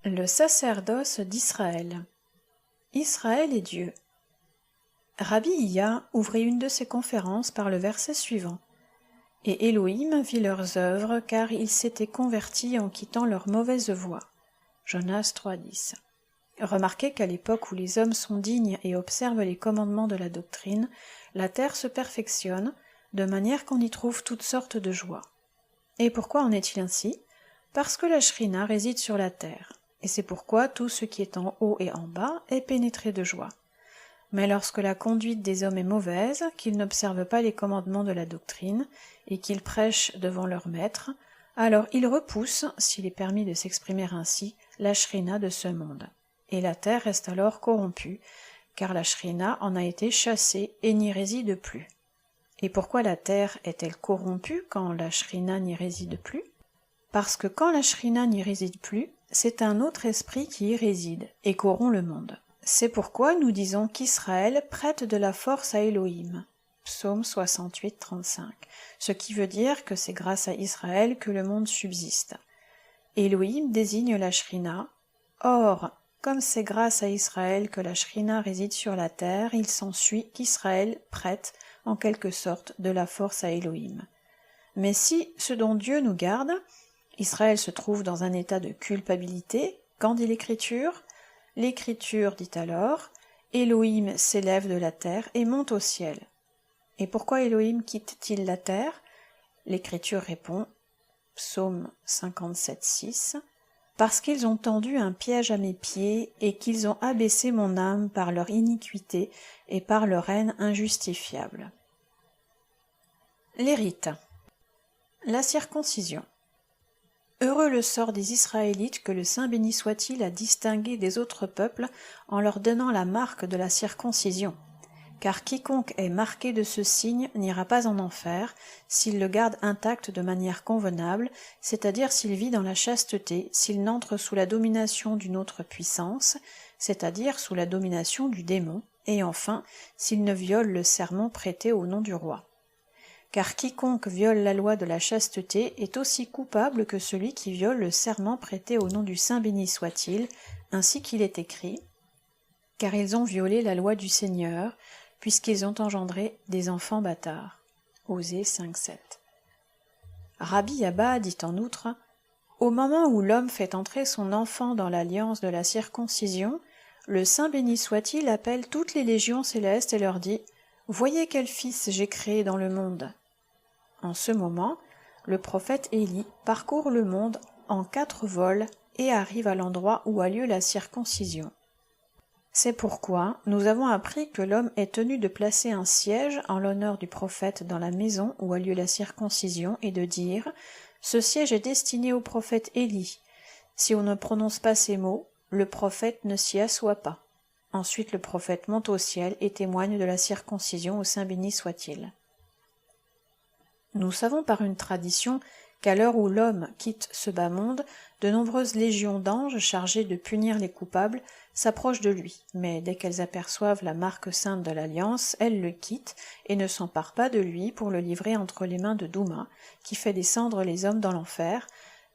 Le sacerdoce d'Israël. Israël est Dieu. Rabbi Iya ouvrit une de ses conférences par le verset suivant. « Et Elohim vit leurs œuvres, car ils s'étaient convertis en quittant leur mauvaise voie. » Jonas 3,10. Remarquez qu'à l'époque où les hommes sont dignes et observent les commandements de la doctrine, la terre se perfectionne, de manière qu'on y trouve toutes sortes de joies. Et pourquoi en est-il ainsi ? Parce que la Shrina réside sur la terre. Et c'est pourquoi tout ce qui est en haut et en bas est pénétré de joie. Mais lorsque la conduite des hommes est mauvaise, qu'ils n'observent pas les commandements de la doctrine, et qu'ils prêchent devant leur maître, alors ils repoussent, s'il est permis de s'exprimer ainsi, la Shrina de ce monde. Et la terre reste alors corrompue, car la Shrina en a été chassée et n'y réside plus. Et pourquoi la terre est-elle corrompue quand la Shrina n'y réside plus ? Parce que quand la Shrina n'y réside plus, c'est un autre esprit qui y réside et corrompt le monde. C'est pourquoi nous disons qu'Israël prête de la force à Elohim. Psaume 68, 35. Ce qui veut dire que c'est grâce à Israël que le monde subsiste. Elohim désigne la Shrina. Or, comme c'est grâce à Israël que la Shrina réside sur la terre, il s'ensuit qu'Israël prête, en quelque sorte, de la force à Elohim. Mais si, ce dont Dieu nous garde, Israël se trouve dans un état de culpabilité, qu'en dit l'Écriture ? L'Écriture dit alors « Elohim s'élève de la terre et monte au ciel ». Et pourquoi Elohim quitte-t-il la terre ? L'Écriture répond, Psaume 57, 6, « Parce qu'ils ont tendu un piège à mes pieds et qu'ils ont abaissé mon âme par leur iniquité et par leur haine injustifiable. » Les rites. La circoncision. Heureux le sort des Israélites que le Saint béni soit-il a distingué des autres peuples en leur donnant la marque de la circoncision. Car quiconque est marqué de ce signe n'ira pas en enfer, s'il le garde intact de manière convenable, c'est-à-dire s'il vit dans la chasteté, s'il n'entre sous la domination d'une autre puissance, c'est-à-dire sous la domination du démon, et enfin, s'il ne viole le serment prêté au nom du roi. Car quiconque viole la loi de la chasteté est aussi coupable que celui qui viole le serment prêté au nom du Saint béni soit-il, ainsi qu'il est écrit, « Car ils ont violé la loi du Seigneur, puisqu'ils ont engendré des enfants bâtards. » Osée 5,7. Rabbi Abba dit en outre, « Au moment où l'homme fait entrer son enfant dans l'alliance de la circoncision, le Saint béni soit-il appelle toutes les légions célestes et leur dit, « Voyez quel fils j'ai créé dans le monde. » En ce moment, le prophète Élie parcourt le monde en 4 vols et arrive à l'endroit où a lieu la circoncision. C'est pourquoi nous avons appris que l'homme est tenu de placer un siège en l'honneur du prophète dans la maison où a lieu la circoncision et de dire « Ce siège est destiné au prophète Élie. Si on ne prononce pas ces mots, le prophète ne s'y assoit pas. » Ensuite le prophète monte au ciel et témoigne de la circoncision au Saint béni soit-il. Nous savons par une tradition qu'à l'heure où l'homme quitte ce bas monde, de nombreuses légions d'anges chargées de punir les coupables s'approchent de lui, mais dès qu'elles aperçoivent la marque sainte de l'alliance, elles le quittent et ne s'emparent pas de lui pour le livrer entre les mains de Douma, qui fait descendre les hommes dans l'enfer,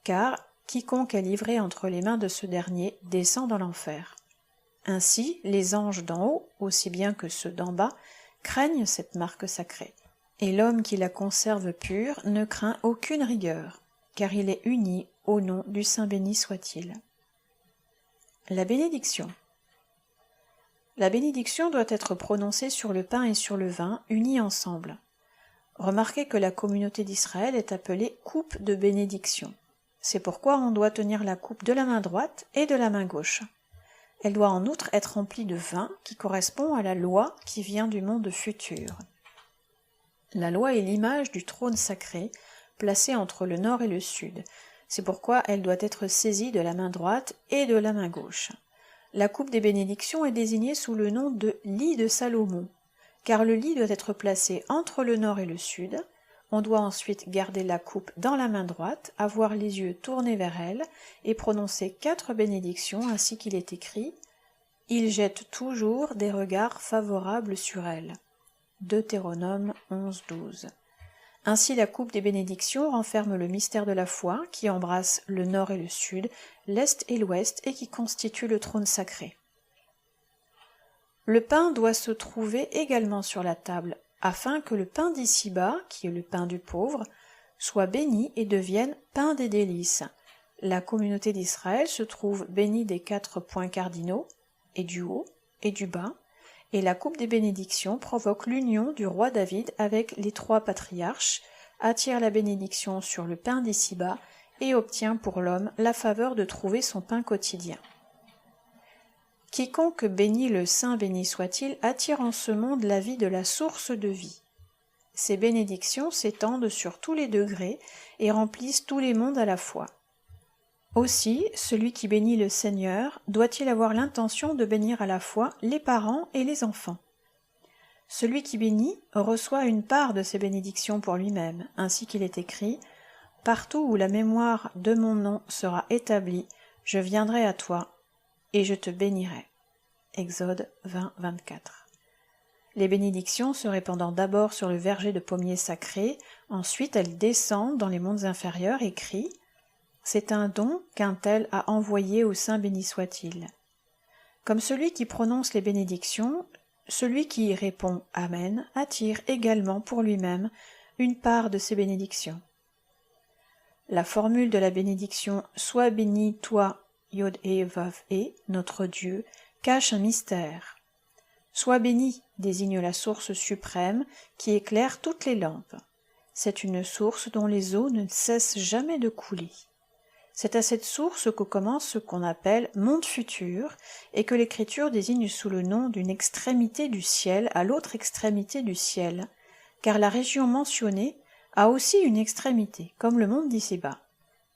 car quiconque est livré entre les mains de ce dernier descend dans l'enfer. Ainsi, les anges d'en haut, aussi bien que ceux d'en bas, craignent cette marque sacrée. Et l'homme qui la conserve pure ne craint aucune rigueur, car il est uni au nom du Saint béni soit-il. La bénédiction. La bénédiction doit être prononcée sur le pain et sur le vin, unis ensemble. Remarquez que la communauté d'Israël est appelée coupe de bénédiction. C'est pourquoi on doit tenir la coupe de la main droite et de la main gauche. Elle doit en outre être remplie de vin qui correspond à la loi qui vient du monde futur. La loi est l'image du trône sacré, placé entre le nord et le sud. C'est pourquoi elle doit être saisie de la main droite et de la main gauche. La coupe des bénédictions est désignée sous le nom de lit de Salomon, car le lit doit être placé entre le nord et le sud. On doit ensuite garder la coupe dans la main droite, avoir les yeux tournés vers elle et prononcer 4 bénédictions ainsi qu'il est écrit « Il jette toujours des regards favorables sur elle ». Deutéronome 11, 12. Ainsi la coupe des bénédictions renferme le mystère de la foi qui embrasse le nord et le sud, l'est et l'ouest et qui constitue le trône sacré. Le pain doit se trouver également sur la table, afin que le pain d'ici-bas, qui est le pain du pauvre, soit béni et devienne pain des délices. La communauté d'Israël se trouve bénie des 4 points cardinaux, et du haut et du bas, et la coupe des bénédictions provoque l'union du roi David avec les 3 patriarches, attire la bénédiction sur le pain d'ici-bas et obtient pour l'homme la faveur de trouver son pain quotidien. Quiconque bénit le Saint béni soit-il attire en ce monde la vie de la source de vie. Ces bénédictions s'étendent sur tous les degrés et remplissent tous les mondes à la fois. Aussi, celui qui bénit le Seigneur doit-il avoir l'intention de bénir à la fois les parents et les enfants. Celui qui bénit reçoit une part de ces bénédictions pour lui-même, ainsi qu'il est écrit « Partout où la mémoire de mon nom sera établie, je viendrai à toi, et je te bénirai. » Exode 20, 24. Les bénédictions se répandant d'abord sur le verger de pommiers sacrés, ensuite elles descendent dans les mondes inférieurs et crient « C'est un don qu'un tel a envoyé au Saint béni soit-il. » Comme celui qui prononce les bénédictions, celui qui y répond « Amen » attire également pour lui-même une part de ces bénédictions. La formule de la bénédiction « Sois béni, toi, Yod-He-Vav-He, notre Dieu », cache un mystère. « Sois béni » désigne la source suprême qui éclaire toutes les lampes. C'est une source dont les eaux ne cessent jamais de couler. C'est à cette source que commence ce qu'on appelle monde futur et que l'Écriture désigne sous le nom d'une extrémité du ciel à l'autre extrémité du ciel, car la région mentionnée a aussi une extrémité, comme le monde d'ici-bas.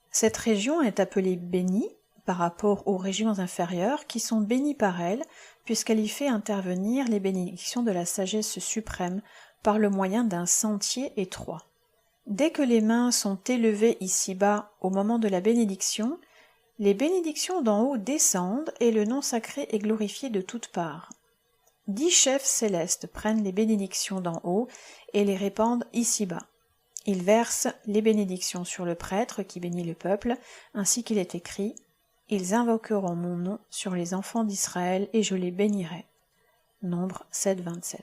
Cette région est appelée bénie par rapport aux régions inférieures qui sont bénies par elle, puisqu'elle y fait intervenir les bénédictions de la sagesse suprême par le moyen d'un sentier étroit. Dès que les mains sont élevées ici-bas au moment de la bénédiction, les bénédictions d'en haut descendent et le nom sacré est glorifié de toutes parts. 10 chefs célestes prennent les bénédictions d'en haut et les répandent ici-bas. Ils versent les bénédictions sur le prêtre qui bénit le peuple, ainsi qu'il est écrit « Ils invoqueront mon nom sur les enfants d'Israël et je les bénirai. » Nombre 7, 27.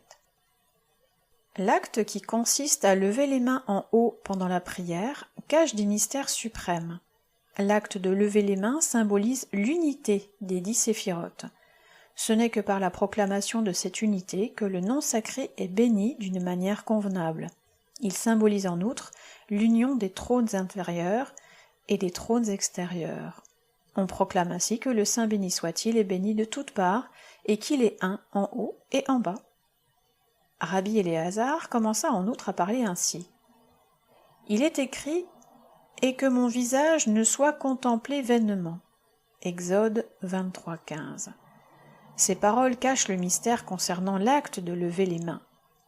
L'acte qui consiste à lever les mains en haut pendant la prière cache des mystères suprêmes. L'acte de lever les mains symbolise l'unité des 10 séphirotes. Ce n'est que par la proclamation de cette unité que le nom sacré est béni d'une manière convenable. Il symbolise en outre l'union des trônes inférieurs et des trônes extérieurs. On proclame ainsi que le Saint béni soit-il est béni de toutes parts et qu'il est un en haut et en bas. Rabbi Éléazar commença en outre à parler ainsi. Il est écrit « Et que mon visage ne soit contemplé vainement » Exode 23, 15. Ces paroles cachent le mystère concernant l'acte de lever les mains.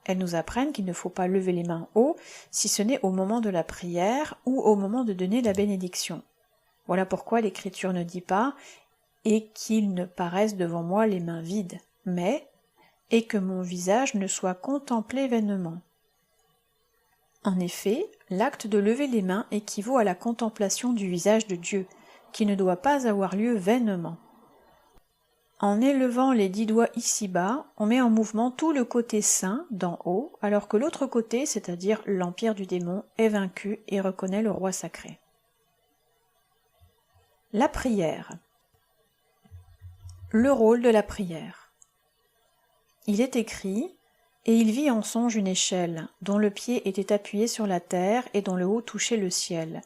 Elles nous apprennent qu'il ne faut pas lever les mains haut si ce n'est au moment de la prière ou au moment de donner la bénédiction. Voilà pourquoi l'Écriture ne dit pas « Et qu'il ne paraisse devant moi les mains vides », mais « et que mon visage ne soit contemplé vainement. » En effet, l'acte de lever les mains équivaut à la contemplation du visage de Dieu, qui ne doit pas avoir lieu vainement. En élevant les 10 doigts ici-bas, on met en mouvement tout le côté saint d'en haut, alors que l'autre côté, c'est-à-dire l'empire du démon, est vaincu et reconnaît le roi sacré. La prière. Le rôle de la prière. Il est écrit « Et il vit en songe une échelle, dont le pied était appuyé sur la terre et dont le haut touchait le ciel. »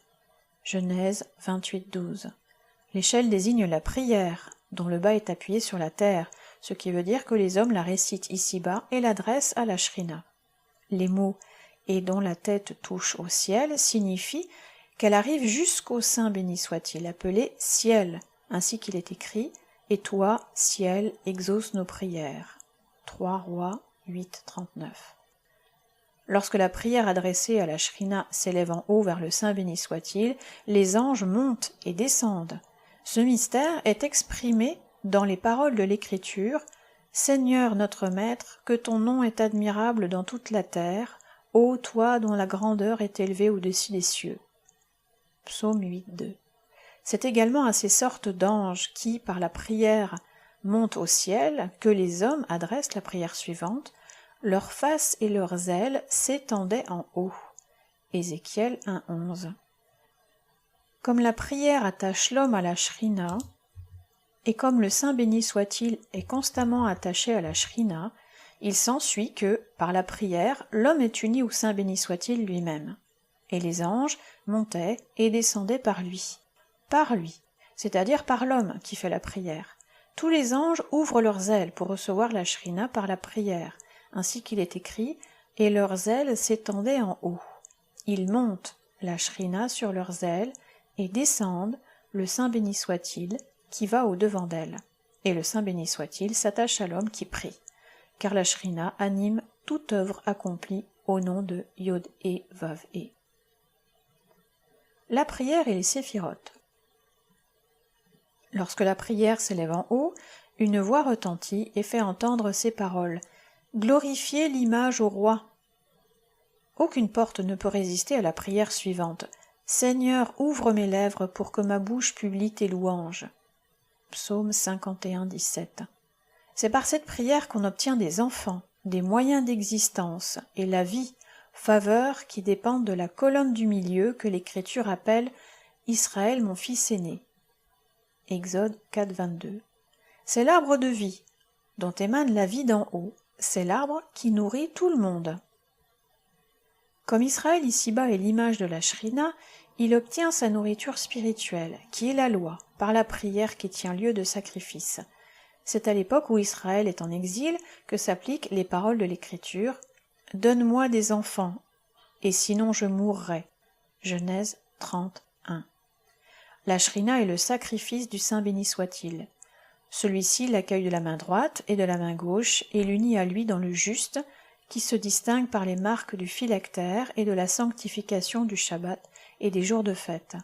Genèse 28, 12. L'échelle désigne la prière, dont le bas est appuyé sur la terre, ce qui veut dire que les hommes la récitent ici-bas et l'adressent à la shrina. Les mots « et dont la tête touche au ciel » signifient qu'elle arrive jusqu'au Saint béni soit-il, appelé ciel, ainsi qu'il est écrit « Et toi, ciel, exauce nos prières. » 3 Rois 8, 39. Lorsque la prière adressée à la shrina s'élève en haut vers le Saint béni soit-il, les anges montent et descendent. Ce mystère est exprimé dans les paroles de l'Écriture « Seigneur notre Maître, que ton nom est admirable dans toute la terre, ô toi dont la grandeur est élevée au-dessus des cieux. Psaume 8.2. C'est également à ces sortes d'anges qui, par la prière, montent au ciel, que les hommes adressent la prière suivante. Leurs faces et leurs ailes s'étendaient en haut. Ézéchiel 1.11. Comme la prière attache l'homme à la shrina, et comme le Saint béni soit-il est constamment attaché à la shrina, il s'ensuit que, par la prière, l'homme est uni au Saint béni soit-il lui-même. Et les anges montaient et descendaient par lui, c'est-à-dire par l'homme qui fait la prière. Tous les anges ouvrent leurs ailes pour recevoir la shrina par la prière, ainsi qu'il est écrit « Et leurs ailes s'étendaient en haut ». Ils montent la shrina sur leurs ailes et descendent le Saint béni soit-il qui va au-devant d'elle. Et le Saint béni soit-il s'attache à l'homme qui prie, car la shrina anime toute œuvre accomplie au nom de Yod-Hé-Vav-Hé. La prière et les séphirotes. Lorsque la prière s'élève en haut, une voix retentit et fait entendre ces paroles « Glorifiez l'image au roi ». Aucune porte ne peut résister à la prière suivante « Seigneur, ouvre mes lèvres pour que ma bouche publie tes louanges ». Psaume 51:17. C'est par cette prière qu'on obtient des enfants, des moyens d'existence et la vie, faveurs qui dépendent de la colonne du milieu que l'Écriture appelle « Israël mon fils aîné ». Exode 4.22. C'est l'arbre de vie, dont émane la vie d'en haut, c'est l'arbre qui nourrit tout le monde. Comme Israël ici-bas est l'image de la shrina, il obtient sa nourriture spirituelle, qui est la loi, par la prière qui tient lieu de sacrifice. C'est à l'époque où Israël est en exil que s'appliquent les paroles de l'Écriture « Donne-moi des enfants, et sinon je mourrai » Genèse 30:1. La shrina est le sacrifice du Saint béni soit-il. Celui-ci l'accueille de la main droite et de la main gauche et l'unit à lui dans le juste, qui se distingue par les marques du phylactère et de la sanctification du Shabbat et des jours de fête.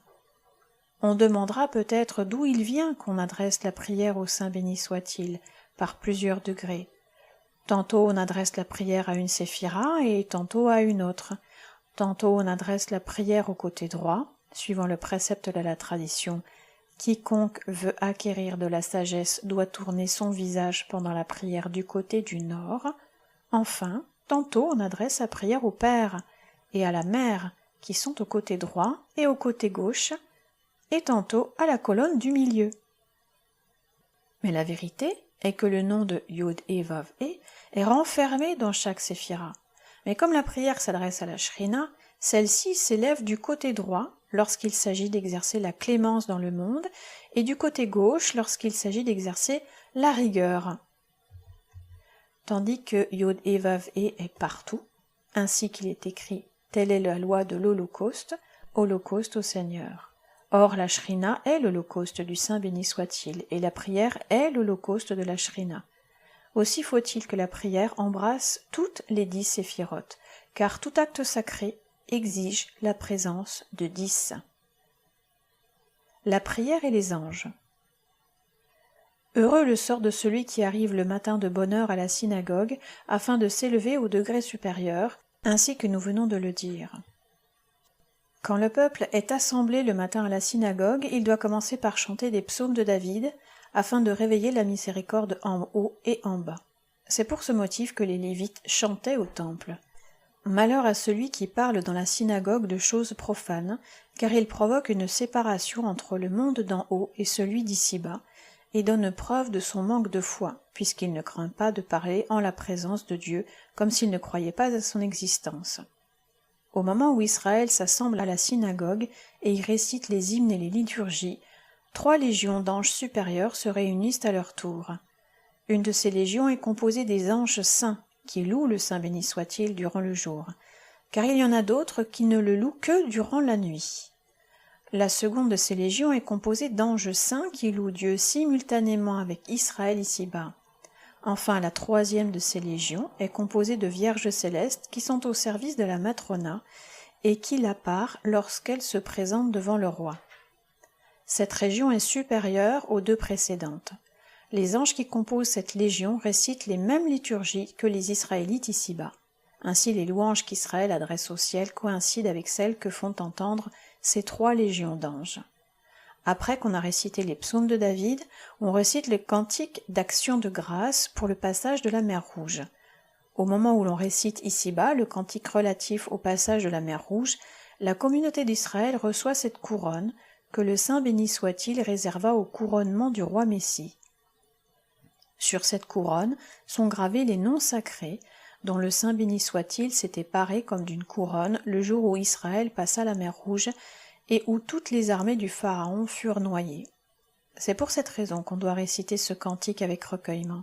On demandera peut-être d'où il vient qu'on adresse la prière au Saint béni soit-il, par plusieurs degrés. Tantôt on adresse la prière à une séphira et tantôt à une autre. Tantôt on adresse la prière au côté droit, suivant le précepte de la tradition. Quiconque veut acquérir de la sagesse doit tourner son visage pendant la prière du côté du nord. Enfin, tantôt on adresse la prière au Père et à la Mère, qui sont au côté droit et au côté gauche, et tantôt à la colonne du milieu. Mais la vérité est que le nom de Yod-Hé-Vav-Hé est renfermé dans chaque séphira. Mais comme la prière s'adresse à la shrina, celle-ci s'élève du côté droit lorsqu'il s'agit d'exercer la clémence dans le monde, et du côté gauche lorsqu'il s'agit d'exercer la rigueur. Tandis que Yod-Hé-Vav-Hé est partout, ainsi qu'il est écrit « Telle est la loi de l'Holocauste, holocauste au Seigneur ». Or la shrina est l'holocauste du Saint béni soit-il, et la prière est l'holocauste de la shrina. Aussi faut-il que la prière embrasse toutes les 10 séphirotes, car tout acte sacré exige la présence de 10. La prière et les anges. Heureux le sort de celui qui arrive le matin de bonne heure à la synagogue, afin de s'élever au degré supérieur, ainsi que nous venons de le dire. Quand le peuple est assemblé le matin à la synagogue, il doit commencer par chanter des psaumes de David, afin de réveiller la miséricorde en haut et en bas. C'est pour ce motif que les Lévites chantaient au temple. Malheur à celui qui parle dans la synagogue de choses profanes, car il provoque une séparation entre le monde d'en haut et celui d'ici-bas, et donne preuve de son manque de foi, puisqu'il ne craint pas de parler en la présence de Dieu, comme s'il ne croyait pas à son existence. Au moment où Israël s'assemble à la synagogue et y récite les hymnes et les liturgies, 3 légions d'anges supérieurs se réunissent à leur tour. Une de ces légions est composée des anges saints, qui louent le Saint béni soit-il durant le jour, car il y en a d'autres qui ne le louent que durant la nuit. La seconde de ces légions est composée d'anges saints qui louent Dieu simultanément avec Israël ici-bas. Enfin, la troisième de ces légions est composée de vierges célestes qui sont au service de la matrona et qui la parent lorsqu'elle se présente devant le roi. Cette région est supérieure aux 2 précédentes. Les anges qui composent cette légion récitent les mêmes liturgies que les Israélites ici-bas. Ainsi les louanges qu'Israël adresse au ciel coïncident avec celles que font entendre ces 3 légions d'anges. Après qu'on a récité les psaumes de David, on récite le cantique d'action de grâce pour le passage de la mer Rouge. Au moment où l'on récite ici-bas le cantique relatif au passage de la mer Rouge, la communauté d'Israël reçoit cette couronne que le Saint béni soit-il réserva au couronnement du roi Messie. Sur cette couronne sont gravés les noms sacrés dont le Saint béni soit-il s'était paré comme d'une couronne le jour où Israël passa la mer Rouge et où toutes les armées du Pharaon furent noyées. C'est pour cette raison qu'on doit réciter ce cantique avec recueillement.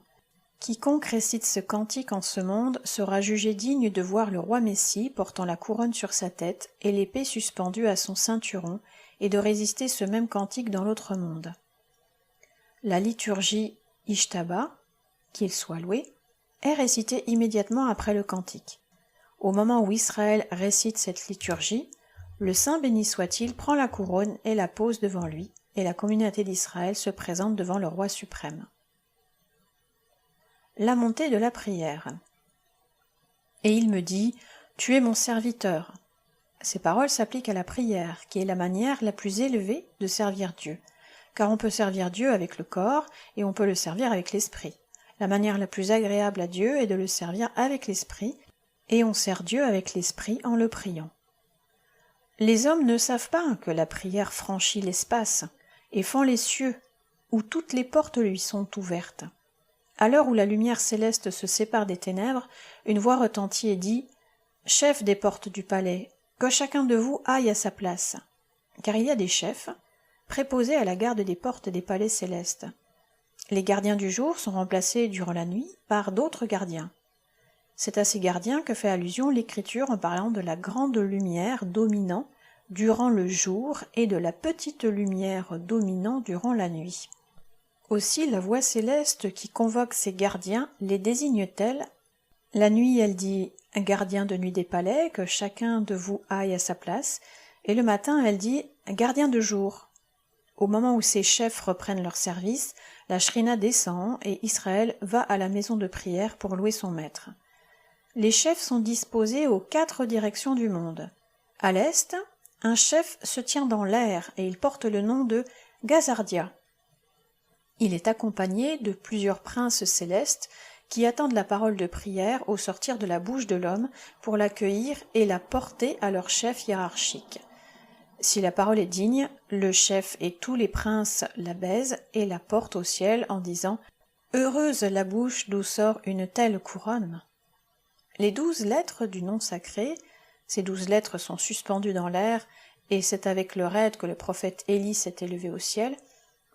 Quiconque récite ce cantique en ce monde sera jugé digne de voir le roi Messie portant la couronne sur sa tête et l'épée suspendue à son ceinturon et de résister ce même cantique dans l'autre monde. La liturgie Ishtaba, qu'il soit loué, est récitée immédiatement après le cantique. Au moment où Israël récite cette liturgie, le Saint béni soit-il prend la couronne et la pose devant lui, et la communauté d'Israël se présente devant le roi suprême. La montée de la prière. Et il me dit, « Tu es mon serviteur ». Ces paroles s'appliquent à la prière, qui est la manière la plus élevée de servir Dieu, car on peut servir Dieu avec le corps et on peut le servir avec l'esprit. La manière la plus agréable à Dieu est de le servir avec l'esprit, et on sert Dieu avec l'esprit en le priant. Les hommes ne savent pas que la prière franchit l'espace et fend les cieux, où toutes les portes lui sont ouvertes. À l'heure où la lumière céleste se sépare des ténèbres, une voix retentit et dit « Chef des portes du palais, que chacun de vous aille à sa place. » Car il y a des chefs, préposés à la garde des portes des palais célestes. Les gardiens du jour sont remplacés durant la nuit par d'autres gardiens. C'est à ces gardiens que fait allusion l'Écriture en parlant de la grande lumière dominant durant le jour et de la petite lumière dominant durant la nuit. Aussi la voix céleste qui convoque ces gardiens les désigne-t-elle? La nuit, elle dit « Gardien de nuit des palais, que chacun de vous aille à sa place », et le matin, elle dit « Gardien de jour ». Au moment où ces chefs reprennent leur service, la Shrina descend et Israël va à la maison de prière pour louer son maître. Les chefs sont disposés aux 4 directions du monde. À l'est, un chef se tient dans l'air et il porte le nom de Gazardia. Il est accompagné de plusieurs princes célestes qui attendent la parole de prière au sortir de la bouche de l'homme pour l'accueillir et la porter à leur chef hiérarchique. Si la parole est digne, le chef et tous les princes la baisent et la portent au ciel en disant « Heureuse la bouche d'où sort une telle couronne ». Les 12 lettres du nom sacré, ces 12 lettres sont suspendues dans l'air, et c'est avec leur aide que le prophète Élie s'est élevé au ciel,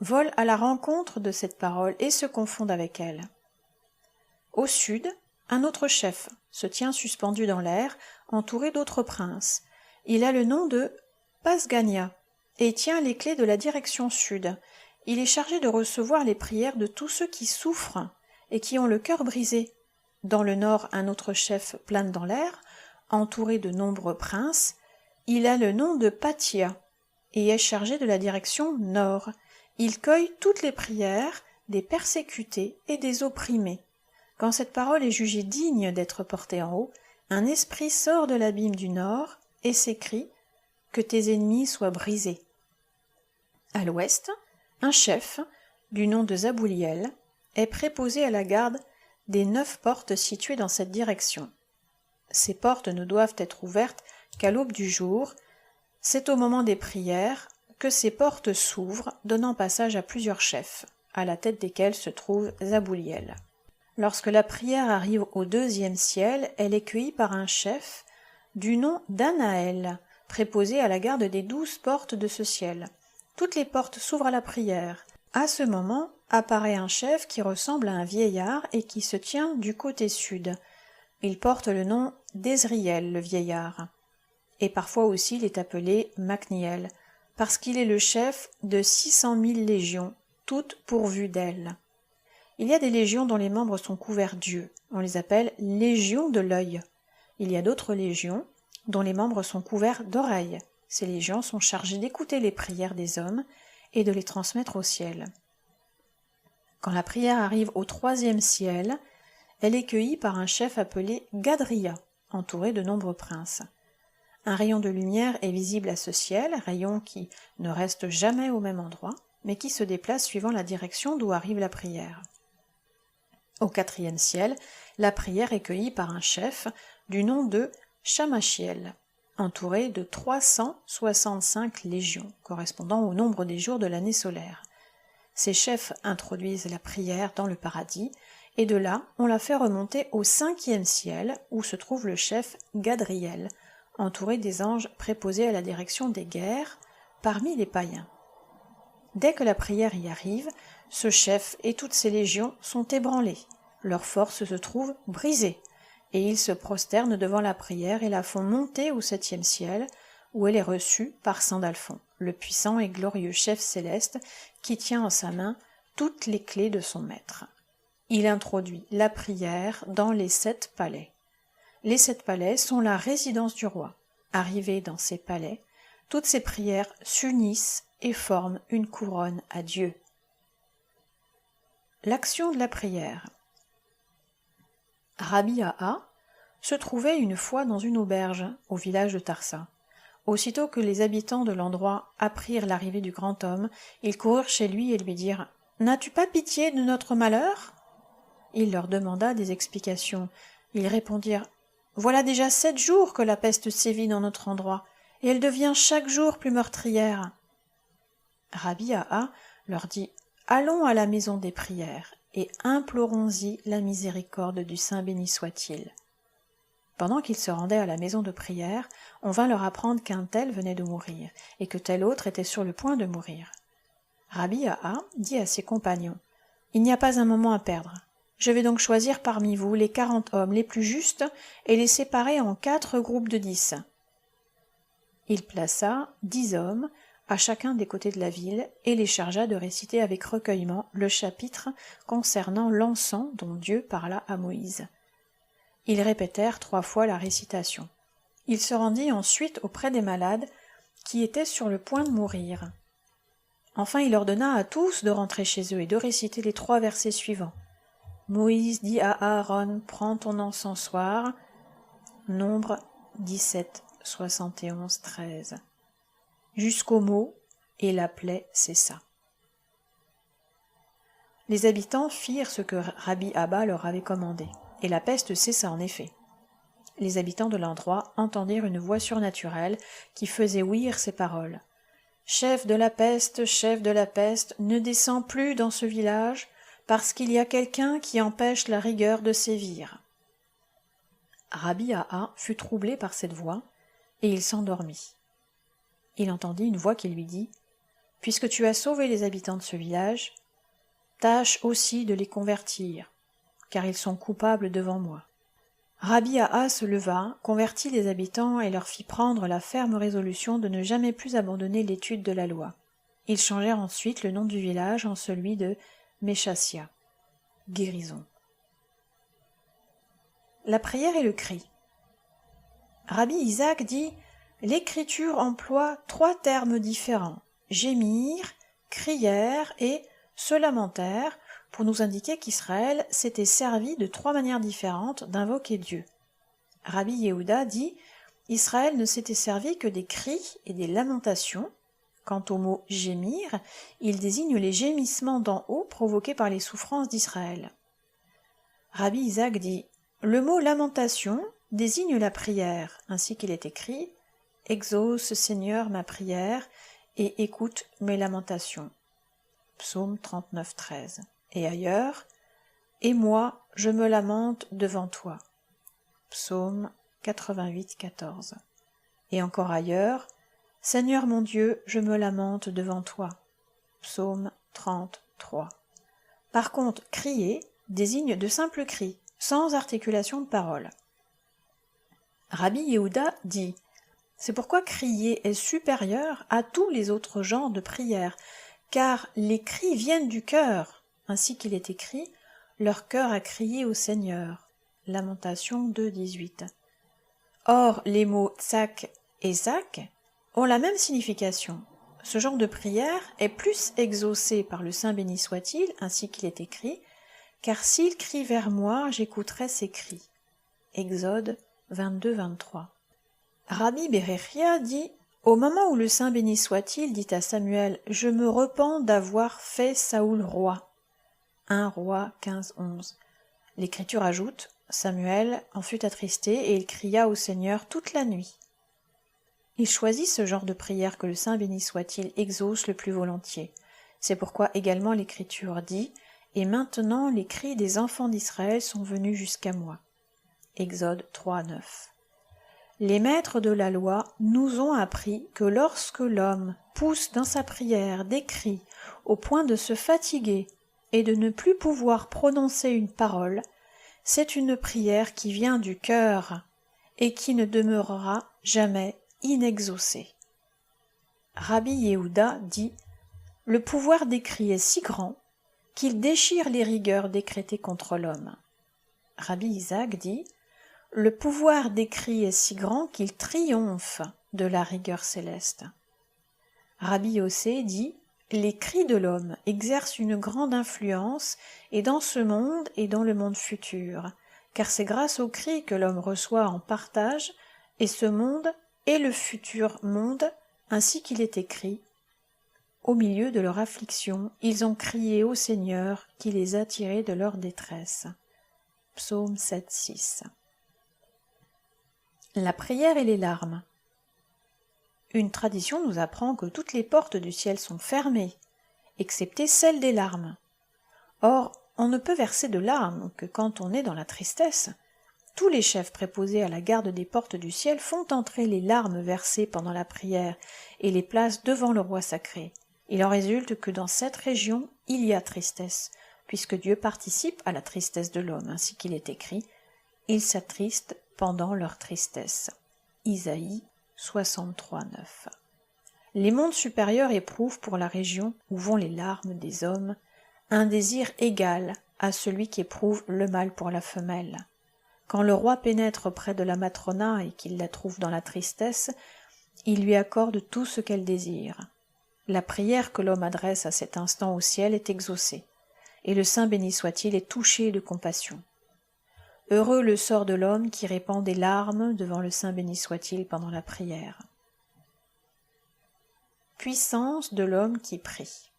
volent à la rencontre de cette parole et se confondent avec elle. Au sud, un autre chef se tient suspendu dans l'air, entouré d'autres princes. Il a le nom de Pasgania et tient les clés de la direction sud. Il est chargé de recevoir les prières de tous ceux qui souffrent et qui ont le cœur brisé. Dans le nord, un autre chef plane dans l'air, entouré de nombreux princes. Il a le nom de Pathia et est chargé de la direction nord. Il cueille toutes les prières des persécutés et des opprimés. Quand cette parole est jugée digne d'être portée en haut, un esprit sort de l'abîme du nord et s'écrie « Que tes ennemis soient brisés ». À l'ouest, un chef, du nom de Zabouliel, est préposé à la garde des 9 portes situées dans cette direction. Ces portes ne doivent être ouvertes qu'à l'aube du jour. C'est au moment des prières que ces portes s'ouvrent, donnant passage à plusieurs chefs, à la tête desquels se trouve Zabouliel. Lorsque la prière arrive au 2e ciel, elle est cueillie par un chef du nom d'Anaël, préposé à la garde des 12 portes de ce ciel. Toutes les portes s'ouvrent à la prière. À ce moment, apparaît un chef qui ressemble à un vieillard et qui se tient du côté sud. Il porte le nom d'Ezriel, le vieillard. Et parfois aussi il est appelé Macniel, parce qu'il est le chef de 600 000 légions, toutes pourvues d'ailes. Il y a des légions dont les membres sont couverts d'yeux. On les appelle légions de l'œil. Il y a d'autres légions dont les membres sont couverts d'oreilles. Ces légions sont chargées d'écouter les prières des hommes et de les transmettre au ciel. Quand la prière arrive au 3e ciel, elle est cueillie par un chef appelé Gadria, entouré de nombreux princes. Un rayon de lumière est visible à ce ciel, rayon qui ne reste jamais au même endroit, mais qui se déplace suivant la direction d'où arrive la prière. Au 4e ciel, la prière est cueillie par un chef du nom de Shamachiel, entouré de 365 légions, correspondant au nombre des jours de l'année solaire. Ces chefs introduisent la prière dans le paradis, et de là, on la fait remonter au 5e ciel, où se trouve le chef Gadriel, entouré des anges préposés à la direction des guerres, parmi les païens. Dès que la prière y arrive, ce chef et toutes ses légions sont ébranlés, leurs forces se trouvent brisées, et ils se prosternent devant la prière et la font monter au 7e ciel, où elle est reçue par Sandalphon, le puissant et glorieux chef céleste qui tient en sa main toutes les clés de son maître. Il introduit la prière dans les 7 palais. Les 7 palais sont la résidence du roi. Arrivés dans ces palais, toutes ces prières s'unissent et forment une couronne à Dieu. L'action de la prière. Rabbi Aha se trouvait une fois dans une auberge au village de Tarsa. Aussitôt que les habitants de l'endroit apprirent l'arrivée du grand homme, ils coururent chez lui et lui dirent « N'as-tu pas pitié de notre malheur ?» Il leur demanda des explications. Ils répondirent « Voilà déjà 7 jours que la peste sévit dans notre endroit, et elle devient chaque jour plus meurtrière. » Rabbi Aha leur dit « Allons à la maison des prières, et implorons-y la miséricorde du Saint béni soit-il. » Pendant qu'ils se rendaient à la maison de prière, on vint leur apprendre qu'un tel venait de mourir, et que tel autre était sur le point de mourir. Rabbi Aha dit à ses compagnons « Il n'y a pas un moment à perdre. Je vais donc choisir parmi vous les 40 hommes les plus justes et les séparer en 4 groupes de 10. » Il plaça 10 hommes à chacun des côtés de la ville et les chargea de réciter avec recueillement le chapitre concernant l'encens dont Dieu parla à Moïse. Ils répétèrent 3 fois la récitation. Il se rendit ensuite auprès des malades qui étaient sur le point de mourir. Enfin il ordonna à tous de rentrer chez eux et de réciter les 3 versets suivants. Moïse dit à Aaron, prends ton encensoir. Nombre 17, 71, 13. Jusqu'au mot, et la plaie cessa. Les habitants firent ce que Rabbi Abba leur avait commandé, et la peste cessa en effet. Les habitants de l'endroit entendirent une voix surnaturelle qui faisait ouïr ces paroles. « Chef de la peste, ne descends plus dans ce village, parce qu'il y a quelqu'un qui empêche la rigueur de sévir. » Rabbi Aha fut troublé par cette voix, et il s'endormit. Il entendit une voix qui lui dit « Puisque tu as sauvé les habitants de ce village, tâche aussi de les convertir, car ils sont coupables devant moi. » Rabbi Aha se leva, convertit les habitants et leur fit prendre la ferme résolution de ne jamais plus abandonner l'étude de la loi. Ils changèrent ensuite le nom du village en celui de Méchassia, guérison. La prière et le cri. Rabbi Isaac dit « L'Écriture emploie 3 termes différents, gémir, crièrent et se lamentèrent, pour nous indiquer qu'Israël s'était servi de 3 manières différentes d'invoquer Dieu. Rabbi Yehuda dit « Israël ne s'était servi que des cris et des lamentations. » Quant au mot « gémir », il désigne les gémissements d'en haut provoqués par les souffrances d'Israël. Rabbi Isaac dit « Le mot « lamentation » désigne la prière, ainsi qu'il est écrit « Exauce, Seigneur, ma prière, et écoute mes lamentations. » Psaume 39, 13. Et ailleurs « Et moi, je me lamente devant toi. » Psaume 88, 14. Et encore ailleurs « Seigneur mon Dieu, je me lamente devant toi. » Psaume 33. Par contre, crier désigne de simples cris, sans articulation de parole. Rabbi Yehuda dit « C'est pourquoi crier est supérieur à tous les autres genres de prières, car les cris viennent du cœur, ainsi qu'il est écrit « Leur cœur a crié au Seigneur » Lamentation 2, 18. Or, les mots « tsak » et « zak » ont la même signification. Ce genre de prière est plus exaucé par le Saint béni soit-il, ainsi qu'il est écrit « Car s'il crie vers moi, j'écouterai ses cris. » Exode 22-23. Rabbi Berechia dit « Au moment où le Saint béni soit-il dit à Samuel « Je me repens d'avoir fait Saoul roi » 1 Roi 15-11. L'Écriture ajoute « Samuel en fut attristé et il cria au Seigneur toute la nuit ». Il choisit ce genre de prière que le Saint béni soit-il exauce le plus volontiers. C'est pourquoi également l'Écriture dit « Et maintenant les cris des enfants d'Israël sont venus jusqu'à moi » Exode 3-9. Les maîtres de la loi nous ont appris que lorsque l'homme pousse dans sa prière des cris au point de se fatiguer et de ne plus pouvoir prononcer une parole, c'est une prière qui vient du cœur et qui ne demeurera jamais inexaucée. Rabbi Yehuda dit « Le pouvoir des cris est si grand qu'il déchire les rigueurs décrétées contre l'homme. » Rabbi Isaac dit « Le pouvoir des cris est si grand qu'il triomphe de la rigueur céleste. » Rabbi Yossé dit « Les cris de l'homme exercent une grande influence et dans ce monde et dans le monde futur, car c'est grâce aux cris que l'homme reçoit en partage, et ce monde et le futur monde, ainsi qu'il est écrit. Au milieu de leur affliction, ils ont crié au Seigneur qui les a tirés de leur détresse. Psaume 7-6. La prière et les larmes. Une tradition nous apprend que toutes les portes du ciel sont fermées, excepté celle des larmes. Or, on ne peut verser de larmes que quand on est dans la tristesse. Tous les chefs préposés à la garde des portes du ciel font entrer les larmes versées pendant la prière et les placent devant le roi sacré. Il en résulte que dans cette région, il y a tristesse, puisque Dieu participe à la tristesse de l'homme, ainsi qu'il est écrit « Ils s'attristent pendant leur tristesse » Isaïe 63-9. Les mondes supérieurs éprouvent pour la région où vont les larmes des hommes un désir égal à celui qu'éprouve le mâle pour la femelle. Quand le roi pénètre près de la matrona et qu'il la trouve dans la tristesse, il lui accorde tout ce qu'elle désire. La prière que l'homme adresse à cet instant au ciel est exaucée, et le Saint béni soit-il est touché de compassion. Heureux le sort de l'homme qui répand des larmes devant le Saint béni soit-il pendant la prière. Puissance de l'homme qui prie.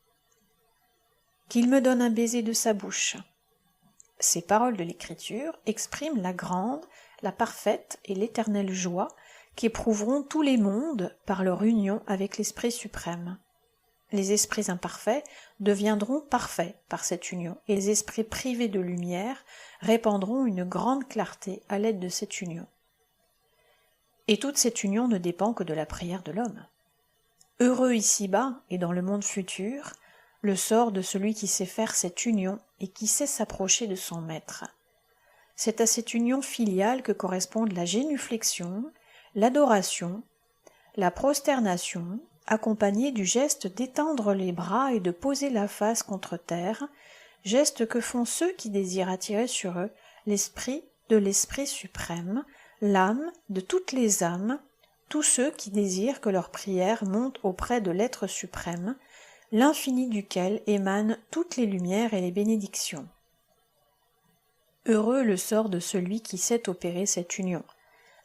Qu'il me donne un baiser de sa bouche. Ces paroles de l'Écriture expriment la grande, la parfaite et l'éternelle joie qu'éprouveront tous les mondes par leur union avec l'Esprit suprême. Les esprits imparfaits deviendront parfaits par cette union, et les esprits privés de lumière répandront une grande clarté à l'aide de cette union. Et toute cette union ne dépend que de la prière de l'homme. Heureux ici-bas et dans le monde futur, le sort de celui qui sait faire cette union et qui sait s'approcher de son maître. C'est à cette union filiale que correspondent la génuflexion, l'adoration, la prosternation, accompagnée du geste d'étendre les bras et de poser la face contre terre, geste que font ceux qui désirent attirer sur eux l'esprit de l'Esprit suprême, l'âme de toutes les âmes, tous ceux qui désirent que leur prière monte auprès de l'être suprême, l'infini duquel émanent toutes les lumières et les bénédictions. Heureux le sort de celui qui sait opérer cette union.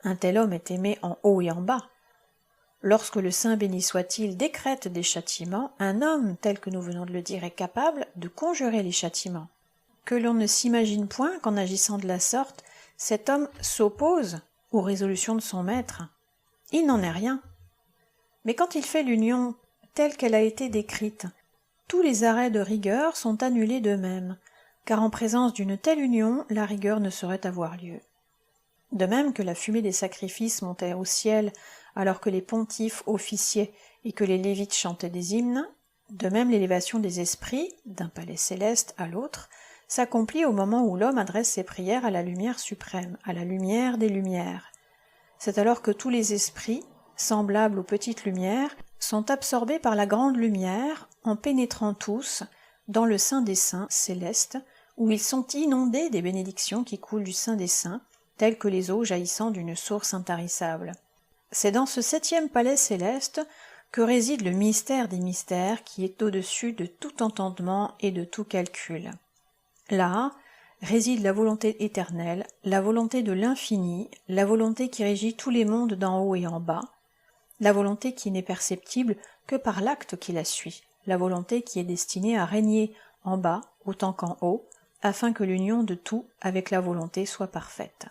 Un tel homme est aimé en haut et en bas. Lorsque le Saint béni soit-il décrète des châtiments, un homme, tel que nous venons de le dire, est capable de conjurer les châtiments. Que l'on ne s'imagine point qu'en agissant de la sorte, cet homme s'oppose aux résolutions de son maître. Il n'en est rien. Mais quand il fait l'union telle qu'elle a été décrite, tous les arrêts de rigueur sont annulés d'eux-mêmes, car en présence d'une telle union, la rigueur ne saurait avoir lieu. De même que la fumée des sacrifices montait au ciel alors que les pontifes officiaient et que les lévites chantaient des hymnes, de même l'élévation des esprits, d'un palais céleste à l'autre, s'accomplit au moment où l'homme adresse ses prières à la lumière suprême, à la lumière des lumières. C'est alors que tous les esprits, semblables aux petites lumières, sont absorbés par la grande lumière en pénétrant tous dans le Saint des Saints céleste, où ils sont inondés des bénédictions qui coulent du Saint des Saints, telles que les eaux jaillissant d'une source intarissable. C'est dans ce 7e palais céleste que réside le mystère des mystères qui est au-dessus de tout entendement et de tout calcul. Là, réside la volonté éternelle, la volonté de l'infini, la volonté qui régit tous les mondes d'en haut et en bas, la volonté qui n'est perceptible que par l'acte qui la suit, la volonté qui est destinée à régner en bas autant qu'en haut, afin que l'union de tout avec la volonté soit parfaite.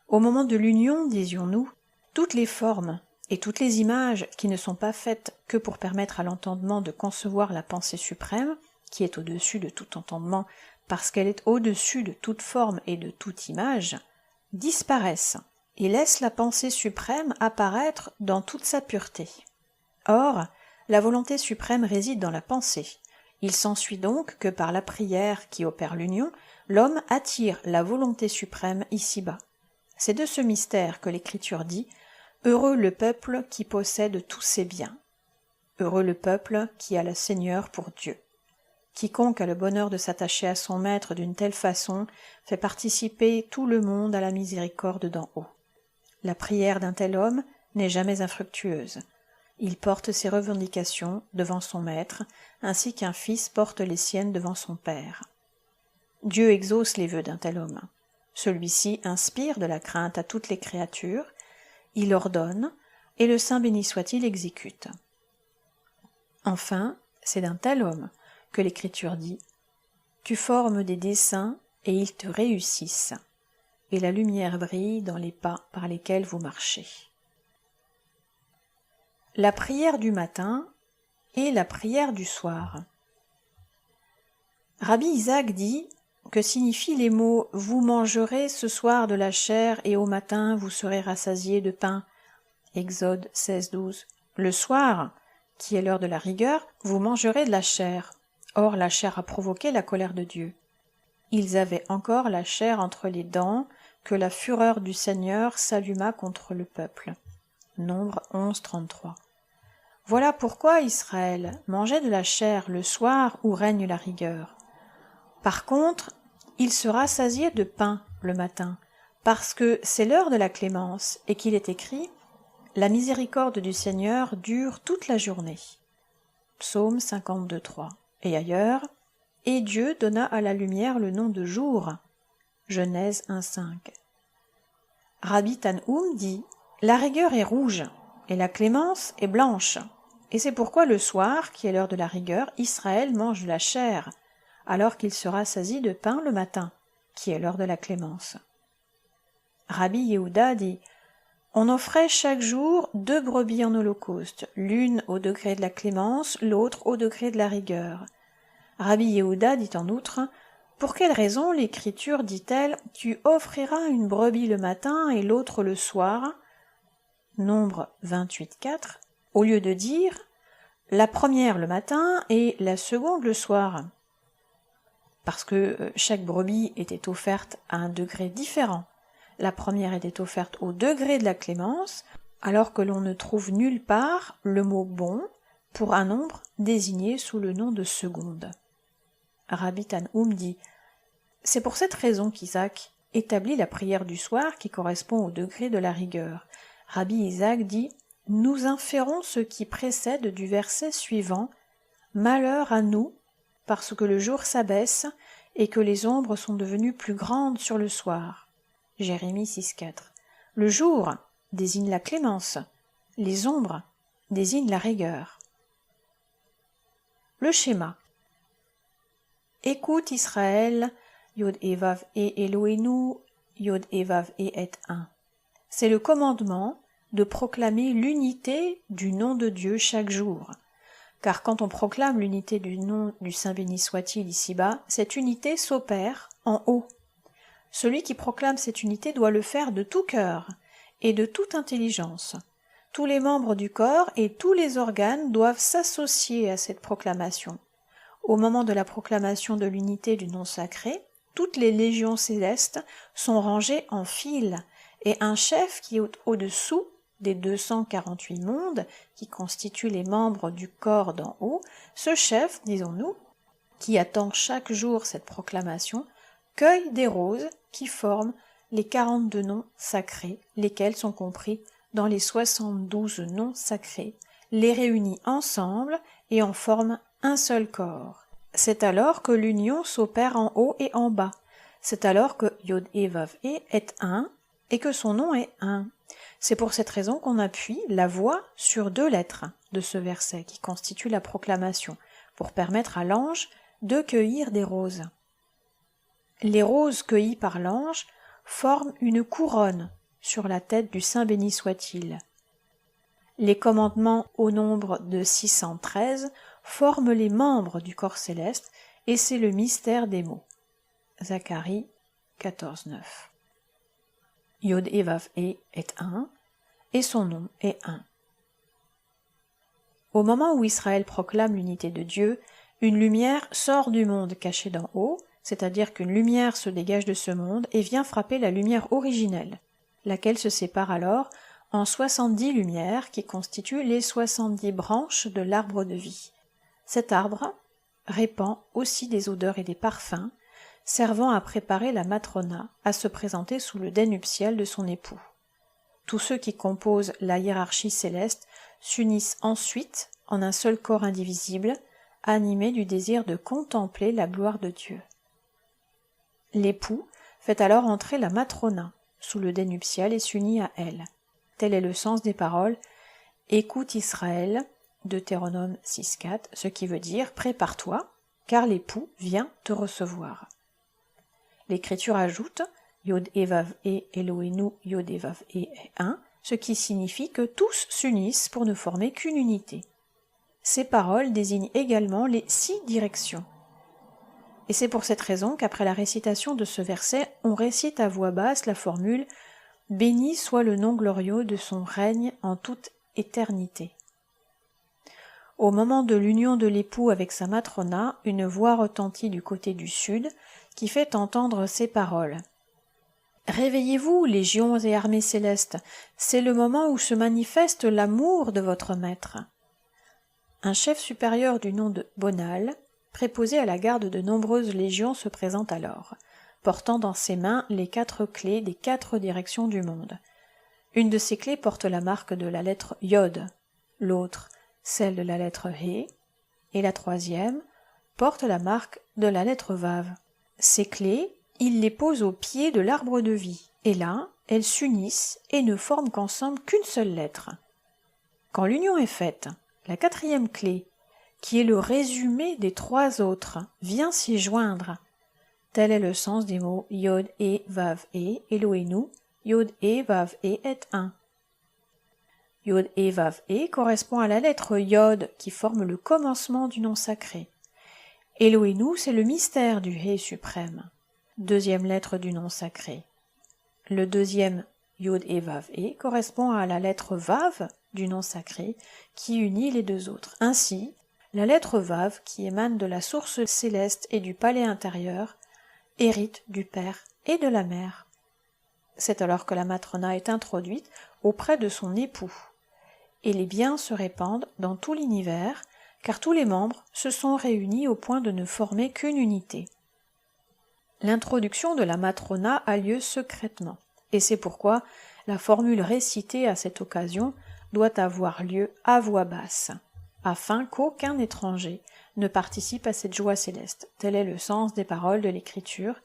Au moment de l'union, disions-nous, toutes les formes et toutes les images qui ne sont pas faites que pour permettre à l'entendement de concevoir la pensée suprême, qui est au-dessus de tout entendement parce qu'elle est au-dessus de toute forme et de toute image, disparaissent et laissent la pensée suprême apparaître dans toute sa pureté. Or, la volonté suprême réside dans la pensée. Il s'ensuit donc que par la prière qui opère l'union, l'homme attire la volonté suprême ici-bas. C'est de ce mystère que l'Écriture dit « Heureux le peuple qui possède tous ses biens. Heureux le peuple qui a le Seigneur pour Dieu. Quiconque a le bonheur de s'attacher à son maître d'une telle façon fait participer tout le monde à la miséricorde d'en haut. La prière d'un tel homme n'est jamais infructueuse. Il porte ses revendications devant son maître, ainsi qu'un fils porte les siennes devant son père. Dieu exauce les vœux d'un tel homme. Celui-ci inspire de la crainte à toutes les créatures, il ordonne, et le Saint béni soit-il exécute. Enfin, c'est d'un tel homme que l'Écriture dit « Tu formes des desseins et ils te réussissent, et la lumière brille dans les pas par lesquels vous marchez. » La prière du matin et la prière du soir. Rabbi Isaac dit que signifient les mots « Vous mangerez ce soir de la chair et au matin vous serez rassasiés de pain » Exode 16:12. Le soir, qui est l'heure de la rigueur, vous mangerez de la chair. Or la chair a provoqué la colère de Dieu. Ils avaient encore la chair entre les dents, que la fureur du Seigneur s'alluma contre le peuple. Nombre 11:33. Voilà pourquoi Israël mangeait de la chair le soir où règne la rigueur. Par contre, il se rassasiait de pain le matin, parce que c'est l'heure de la clémence, et qu'il est écrit « La miséricorde du Seigneur dure toute la journée » Psaume 52:3. Et ailleurs, « Et Dieu donna à la lumière le nom de jour » Genèse 1:5. Rabbi Tanhoum dit « La rigueur est rouge, et la clémence est blanche. Et c'est pourquoi le soir, qui est l'heure de la rigueur, Israël mange de la chair, alors qu'il se rassasie de pain le matin, qui est l'heure de la clémence. » Rabbi Yehuda dit « On offrait chaque jour 2 brebis en holocauste, l'une au degré de la clémence, l'autre au degré de la rigueur. » Rabbi Yehuda dit en outre « Pour quelle raison l'Écriture dit-elle « Tu offriras une brebis le matin et l'autre le soir » Nombre 28:4, au lieu de dire « La première le matin et la seconde le soir » parce que chaque brebis était offerte à un degré différent. La première était offerte au degré de la clémence, alors que l'on ne trouve nulle part le mot « bon » pour un nombre désigné sous le nom de seconde. Rabbi Tanhoum dit « C'est pour cette raison qu'Isaac établit la prière du soir qui correspond au degré de la rigueur. » Rabbi Isaac dit « Nous inférons ce qui précède du verset suivant « Malheur à nous, parce que le jour s'abaisse et que les ombres sont devenues plus grandes sur le soir. » Jérémie 6:4. Le jour désigne la clémence, les ombres désignent la rigueur. Le schéma. Écoute Israël, Yod et Vav et Elohénu, Yod et Vav et Et 1. C'est le commandement de proclamer l'unité du nom de Dieu chaque jour. Car quand on proclame l'unité du nom du Saint béni soit-il ici-bas, cette unité s'opère en haut. Celui qui proclame cette unité doit le faire de tout cœur et de toute intelligence. Tous les membres du corps et tous les organes doivent s'associer à cette proclamation. Au moment de la proclamation de l'unité du nom sacré, toutes les légions célestes sont rangées en file, et un chef qui est au-dessous des 248 mondes, qui constituent les membres du corps d'en haut, ce chef, disons-nous, qui attend chaque jour cette proclamation, cueille des roses qui forment les 42 noms sacrés, lesquels sont compris dans les 72 noms sacrés, les réunit ensemble et en forment un seul corps. C'est alors que l'union s'opère en haut et en bas. C'est alors que Yod He Vav He est un et que son nom est un. C'est pour cette raison qu'on appuie la voix sur 2 lettres de ce verset qui constitue la proclamation, pour permettre à l'ange de cueillir des roses. Les roses cueillies par l'ange forment une couronne sur la tête du Saint béni soit-il. Les commandements au nombre de 613 forment les membres du corps céleste et c'est le mystère des mots. Zacharie 14:9. Yod He Vav He est un et son nom est un. Au moment où Israël proclame l'unité de Dieu, une lumière sort du monde caché d'en haut, c'est-à-dire qu'une lumière se dégage de ce monde et vient frapper la lumière originelle, laquelle se sépare alors en 70 lumières qui constituent les 70 branches de l'arbre de vie. Cet arbre répand aussi des odeurs et des parfums, servant à préparer la matrona à se présenter sous le dais nuptial de son époux. Tous ceux qui composent la hiérarchie céleste s'unissent ensuite en un seul corps indivisible, animé du désir de contempler la gloire de Dieu. L'époux fait alors entrer la matrona sous le dais nuptial et s'unit à elle. Tel est le sens des paroles « Écoute Israël » Deutéronome 6,4, ce qui veut dire « Prépare-toi, car l'époux vient te recevoir ». L'Écriture ajoute « Yod He Vav He Eloheinu Yod He Vav He est un », ce qui signifie que tous s'unissent pour ne former qu'une unité. Ces paroles désignent également les 6 directions. Et c'est pour cette raison qu'après la récitation de ce verset, on récite à voix basse la formule « Béni soit le nom glorieux de son règne en toute éternité ». Au moment de l'union de l'époux avec sa matrona, une voix retentit du côté du sud qui fait entendre ces paroles. « Réveillez-vous, légions et armées célestes, c'est le moment où se manifeste l'amour de votre maître. » Un chef supérieur du nom de Bonal, préposé à la garde de nombreuses légions, se présente alors, portant dans ses mains les 4 clés des 4 directions du monde. Une de ces clés porte la marque de la lettre Yod, l'autre celle de la lettre He, et la 3e porte la marque de la lettre Vav. Ces clés, il les pose au pied de l'arbre de vie, et là, elles s'unissent et ne forment qu'ensemble qu'une seule lettre. Quand l'union est faite, la 4e clé, qui est le résumé des 3 autres, vient s'y joindre. Tel est le sens des mots Yod He Vav He Eloheinu, Yod He Vav He est un. Yod He Vav He correspond à la lettre Yod qui forme le commencement du nom sacré. Eloheinu, c'est le mystère du He suprême, 2e lettre du nom sacré. Le 2e Yod He Vav He correspond à la lettre Vav du nom sacré qui unit les 2 autres. Ainsi, la lettre Vav, qui émane de la source céleste et du palais intérieur, hérite du Père et de la Mère. C'est alors que la matrona est introduite auprès de son époux, et les biens se répandent dans tout l'univers, car tous les membres se sont réunis au point de ne former qu'une unité. L'introduction de la matrona a lieu secrètement, et c'est pourquoi la formule récitée à cette occasion doit avoir lieu à voix basse, afin qu'aucun étranger ne participe à cette joie céleste. Tel est le sens des paroles de l'Écriture,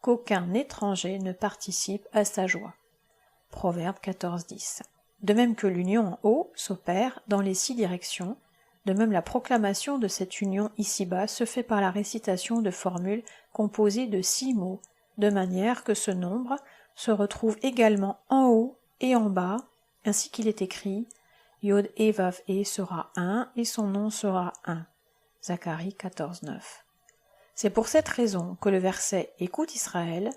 qu'aucun étranger ne participe à sa joie. Proverbe 14:10. De même que l'union en haut s'opère dans les 6 directions, de même la proclamation de cette union ici-bas se fait par la récitation de formules composées de 6 mots, de manière que ce nombre se retrouve également en haut et en bas, ainsi qu'il est écrit « Yod He Vav He sera un et son nom sera un » Zacharie 14:9. C'est pour cette raison que le verset « Écoute Israël »,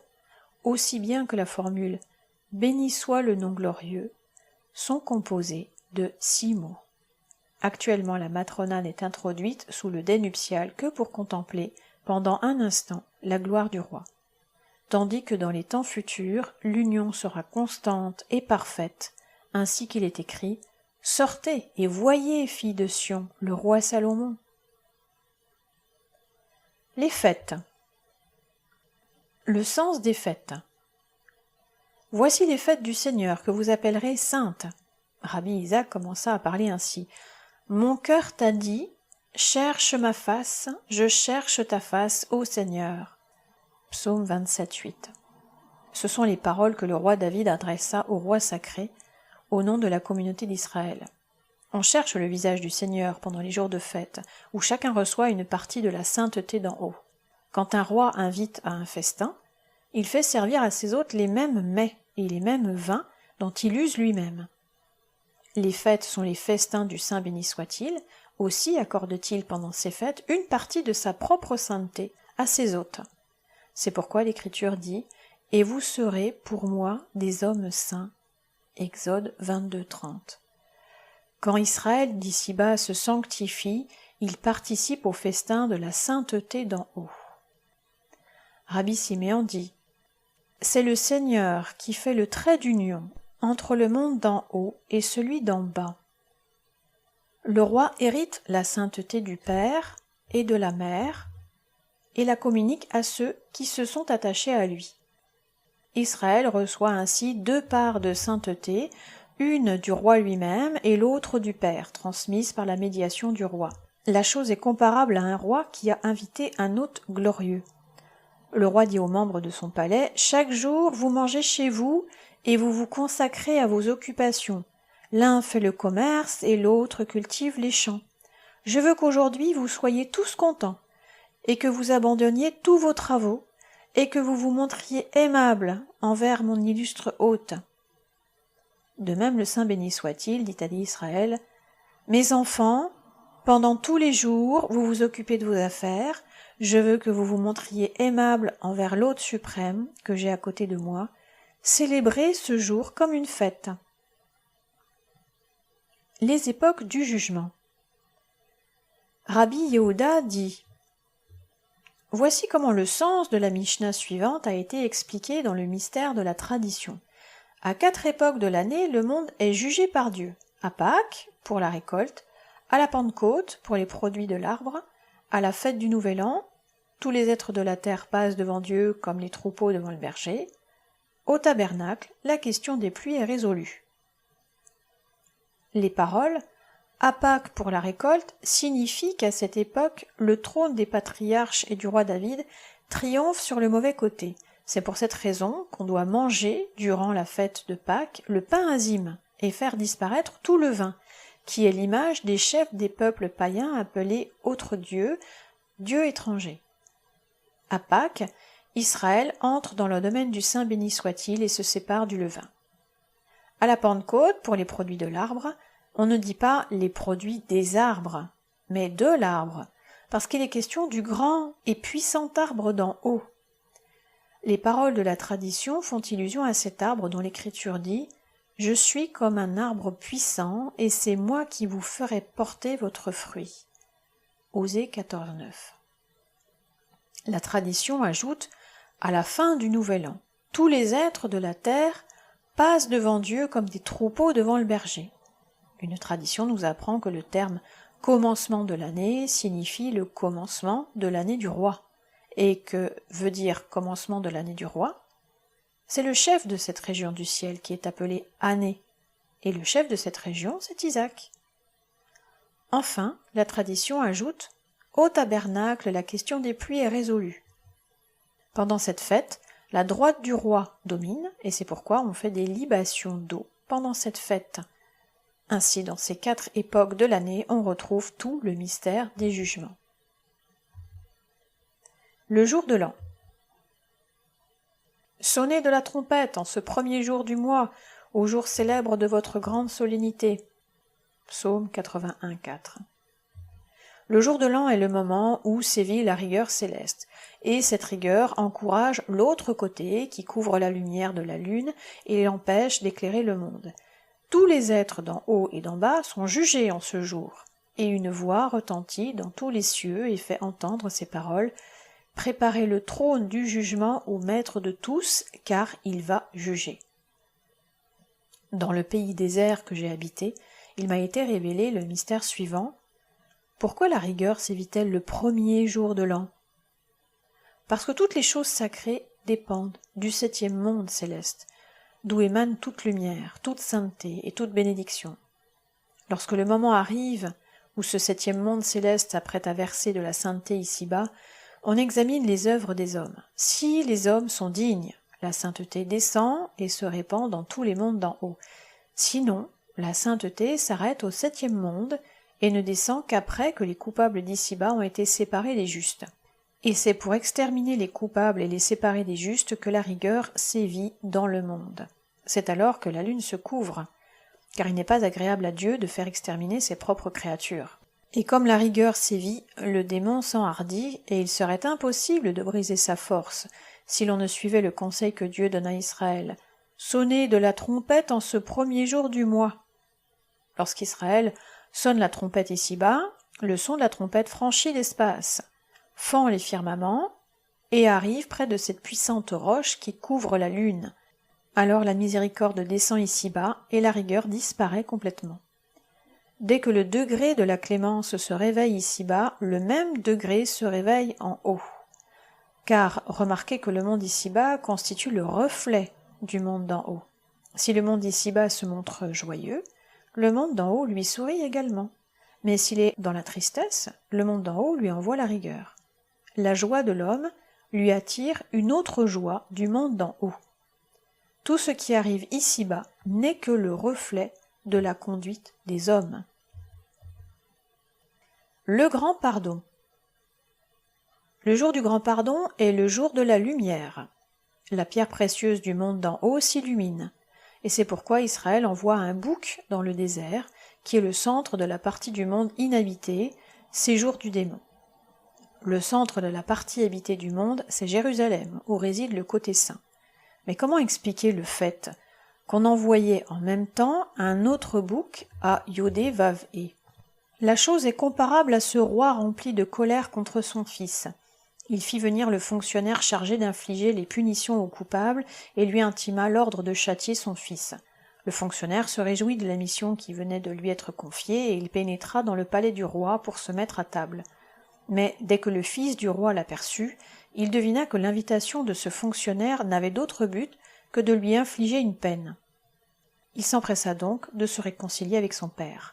aussi bien que la formule « Béni soit le nom glorieux », sont composés de 6 mots. Actuellement, la matrona n'est introduite sous le dais nuptial que pour contempler, pendant un instant, la gloire du roi. Tandis que dans les temps futurs, l'union sera constante et parfaite, ainsi qu'il est écrit « Sortez et voyez, filles de Sion, le roi Salomon ». Les fêtes. Le sens des fêtes. Voici les fêtes du Seigneur que vous appellerez saintes. Rabbi Isaac commença à parler ainsi. Mon cœur t'a dit, cherche ma face, je cherche ta face, ô Seigneur. Psaume 27:8. Ce sont les paroles que le roi David adressa au roi sacré, au nom de la communauté d'Israël. On cherche le visage du Seigneur pendant les jours de fête, où chacun reçoit une partie de la sainteté d'en haut. Quand un roi invite à un festin, il fait servir à ses hôtes les mêmes mets et les mêmes vins dont il use lui-même. Les fêtes sont les festins du Saint béni soit-il, aussi accorde-t-il pendant ces fêtes une partie de sa propre sainteté à ses hôtes. C'est pourquoi l'Écriture dit « Et vous serez pour moi des hommes saints » Exode 22:30. Quand Israël d'ici-bas se sanctifie, il participe au festin de la sainteté d'en haut. Rabbi Siméon dit « C'est le Seigneur qui fait le trait d'union entre le monde d'en haut et celui d'en bas. Le roi hérite la sainteté du Père et de la Mère et la communique à ceux qui se sont attachés à lui. Israël reçoit ainsi 2 parts de sainteté, une du roi lui-même et l'autre du Père, transmise par la médiation du roi. La chose est comparable à un roi qui a invité un hôte glorieux. Le roi dit aux membres de son palais « Chaque jour, vous mangez chez vous et vous vous consacrez à vos occupations. L'un fait le commerce et l'autre cultive les champs. Je veux qu'aujourd'hui vous soyez tous contents et que vous abandonniez tous vos travaux et que vous vous montriez aimables envers mon illustre hôte. » De même le Saint béni soit-il dit à Israël « Mes enfants, pendant tous les jours, vous vous occupez de vos affaires. Je veux que vous vous montriez aimables envers l'hôte suprême que j'ai à côté de moi. Célébrez ce jour comme une fête. » Les époques du jugement. Rabbi Yehuda dit « Voici comment le sens de la Mishnah suivante a été expliqué dans le mystère de la tradition. À 4 époques de l'année, le monde est jugé par Dieu. À Pâques, pour la récolte, à la Pentecôte, pour les produits de l'arbre, à la fête du Nouvel An, tous les êtres de la terre passent devant Dieu comme les troupeaux devant le berger. Au tabernacle, la question des pluies est résolue. Les paroles « à Pâques pour la récolte » signifient qu'à cette époque, le trône des patriarches et du roi David triomphe sur le mauvais côté. C'est pour cette raison qu'on doit manger, durant la fête de Pâques, le pain azime et faire disparaître tout le vin, qui est l'image des chefs des peuples païens appelés autres dieux, dieux étrangers. À Pâques, Israël entre dans le domaine du Saint béni soit-il et se sépare du levain. À la Pentecôte, pour les produits de l'arbre, on ne dit pas les produits des arbres, mais de l'arbre, parce qu'il est question du grand et puissant arbre d'en haut. Les paroles de la tradition font illusion à cet arbre dont l'Écriture dit « Je suis comme un arbre puissant, et c'est moi qui vous ferai porter votre fruit. » Osée 14:9. La tradition ajoute « À la fin du Nouvel An, tous les êtres de la terre passent devant Dieu comme des troupeaux devant le berger. » Une tradition nous apprend que le terme « commencement de l'année » signifie le commencement de l'année du roi. Et que veut dire commencement de l'année du roi? C'est le chef de cette région du ciel qui est appelé année, et le chef de cette région, c'est Isaac. Enfin, la tradition ajoute « Au tabernacle, la question des pluies est résolue. » Pendant cette fête, la droite du roi domine, et c'est pourquoi on fait des libations d'eau pendant cette fête. Ainsi, dans ces 4 époques de l'année, on retrouve tout le mystère des jugements. Le jour de l'an. Sonnez de la trompette en ce premier jour du mois, au jour célèbre de votre grande solennité. Psaume 81:4. Le jour de l'an est le moment où sévit la rigueur céleste, et cette rigueur encourage l'autre côté qui couvre la lumière de la lune et l'empêche d'éclairer le monde. Tous les êtres d'en haut et d'en bas sont jugés en ce jour, et une voix retentit dans tous les cieux et fait entendre ces paroles « Préparez le trône du jugement au maître de tous, car il va juger. » Dans le pays désert que j'ai habité, il m'a été révélé le mystère suivant. Pourquoi la rigueur sévit-elle le premier jour de l'an? Parce que toutes les choses sacrées dépendent du 7e monde céleste, d'où émane toute lumière, toute sainteté et toute bénédiction. Lorsque le moment arrive où ce 7e monde céleste s'apprête à verser de la sainteté ici-bas, On examine les œuvres des hommes. Si les hommes sont dignes, la sainteté descend et se répand dans tous les mondes d'en haut. Sinon, la sainteté s'arrête au 7e monde et ne descend qu'après que les coupables d'ici-bas ont été séparés des justes. Et c'est pour exterminer les coupables et les séparer des justes que la rigueur sévit dans le monde. C'est alors que la lune se couvre, car il n'est pas agréable à Dieu de faire exterminer ses propres créatures. Et comme la rigueur sévit, le démon s'enhardit, et il serait impossible de briser sa force, si l'on ne suivait le conseil que Dieu donne à Israël. Sonnez de la trompette en ce premier jour du mois. Lorsqu'Israël sonne la trompette ici-bas, le son de la trompette franchit l'espace, fend les firmaments, et arrive près de cette puissante roche qui couvre la lune. Alors la miséricorde descend ici-bas, et la rigueur disparaît complètement. Dès que le degré de la clémence se réveille ici-bas, le même degré se réveille en haut. Car remarquez que le monde ici-bas constitue le reflet du monde d'en haut. Si le monde ici-bas se montre joyeux, le monde d'en haut lui sourit également. Mais s'il est dans la tristesse, le monde d'en haut lui envoie la rigueur. La joie de l'homme lui attire une autre joie du monde d'en haut. Tout ce qui arrive ici-bas n'est que le reflet de la conduite des hommes. Le grand pardon. Le jour du grand pardon est le jour de la lumière. La pierre précieuse du monde d'en haut s'illumine, et c'est pourquoi Israël envoie un bouc dans le désert, qui est le centre de la partie du monde inhabité, séjour du démon. Le centre de la partie habitée du monde, c'est Jérusalem, où réside le côté saint. Mais comment expliquer le fait qu'on envoyait en même temps un autre bouc à Yodé-Vav-é? La chose est comparable à ce roi rempli de colère contre son fils. Il fit venir le fonctionnaire chargé d'infliger les punitions aux coupables et lui intima l'ordre de châtier son fils. Le fonctionnaire se réjouit de la mission qui venait de lui être confiée et il pénétra dans le palais du roi pour se mettre à table. Mais dès que le fils du roi l'aperçut, il devina que l'invitation de ce fonctionnaire n'avait d'autre but que de lui infliger une peine. Il s'empressa donc de se réconcilier avec son père.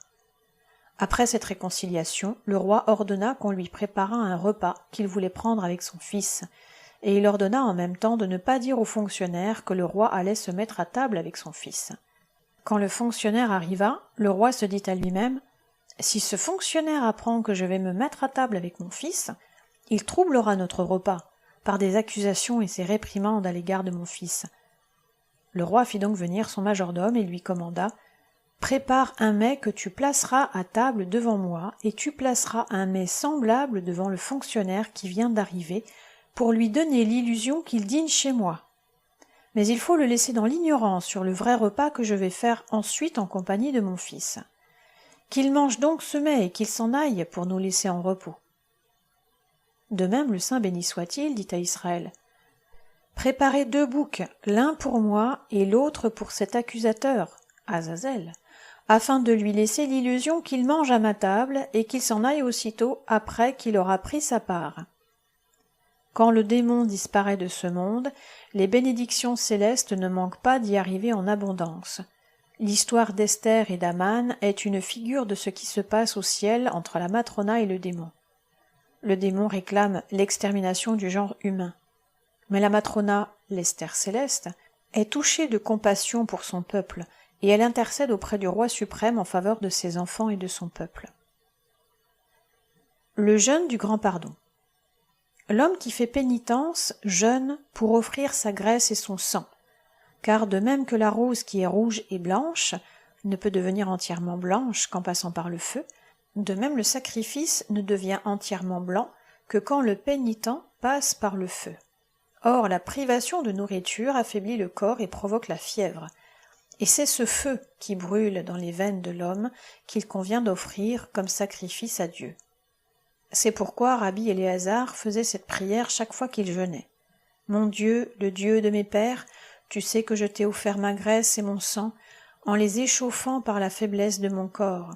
Après cette réconciliation, le roi ordonna qu'on lui préparât un repas qu'il voulait prendre avec son fils, et il ordonna en même temps de ne pas dire au fonctionnaire que le roi allait se mettre à table avec son fils. Quand le fonctionnaire arriva, le roi se dit à lui-même « Si ce fonctionnaire apprend que je vais me mettre à table avec mon fils, il troublera notre repas par des accusations et ses réprimandes à l'égard de mon fils. » Le roi fit donc venir son majordome et lui commanda « Prépare un mets que tu placeras à table devant moi, et tu placeras un mets semblable devant le fonctionnaire qui vient d'arriver, pour lui donner l'illusion qu'il dîne chez moi. Mais il faut le laisser dans l'ignorance sur le vrai repas que je vais faire ensuite en compagnie de mon fils. Qu'il mange donc ce mets et qu'il s'en aille pour nous laisser en repos. » De même le Saint béni soit-il dit à Israël « Préparez 2 boucs, l'un pour moi et l'autre pour cet accusateur, Azazel, afin de lui laisser l'illusion qu'il mange à ma table et qu'il s'en aille aussitôt après qu'il aura pris sa part. » Quand le démon disparaît de ce monde, les bénédictions célestes ne manquent pas d'y arriver en abondance. L'histoire d'Esther et d'Aman est une figure de ce qui se passe au ciel entre la matrona et le démon. Le démon réclame l'extermination du genre humain. Mais la matrona, l'Esther céleste, est touchée de compassion pour son peuple, et elle intercède auprès du roi suprême en faveur de ses enfants et de son peuple. Le jeûne du grand pardon. L'homme qui fait pénitence jeûne pour offrir sa graisse et son sang, car de même que la rose qui est rouge et blanche ne peut devenir entièrement blanche qu'en passant par le feu, de même le sacrifice ne devient entièrement blanc que quand le pénitent passe par le feu. Or, la privation de nourriture affaiblit le corps et provoque la fièvre, et c'est ce feu qui brûle dans les veines de l'homme qu'il convient d'offrir comme sacrifice à Dieu. C'est pourquoi Rabbi Éléazar faisait cette prière chaque fois qu'il jeûnait. « Mon Dieu, le Dieu de mes pères, tu sais que je t'ai offert ma graisse et mon sang, en les échauffant par la faiblesse de mon corps.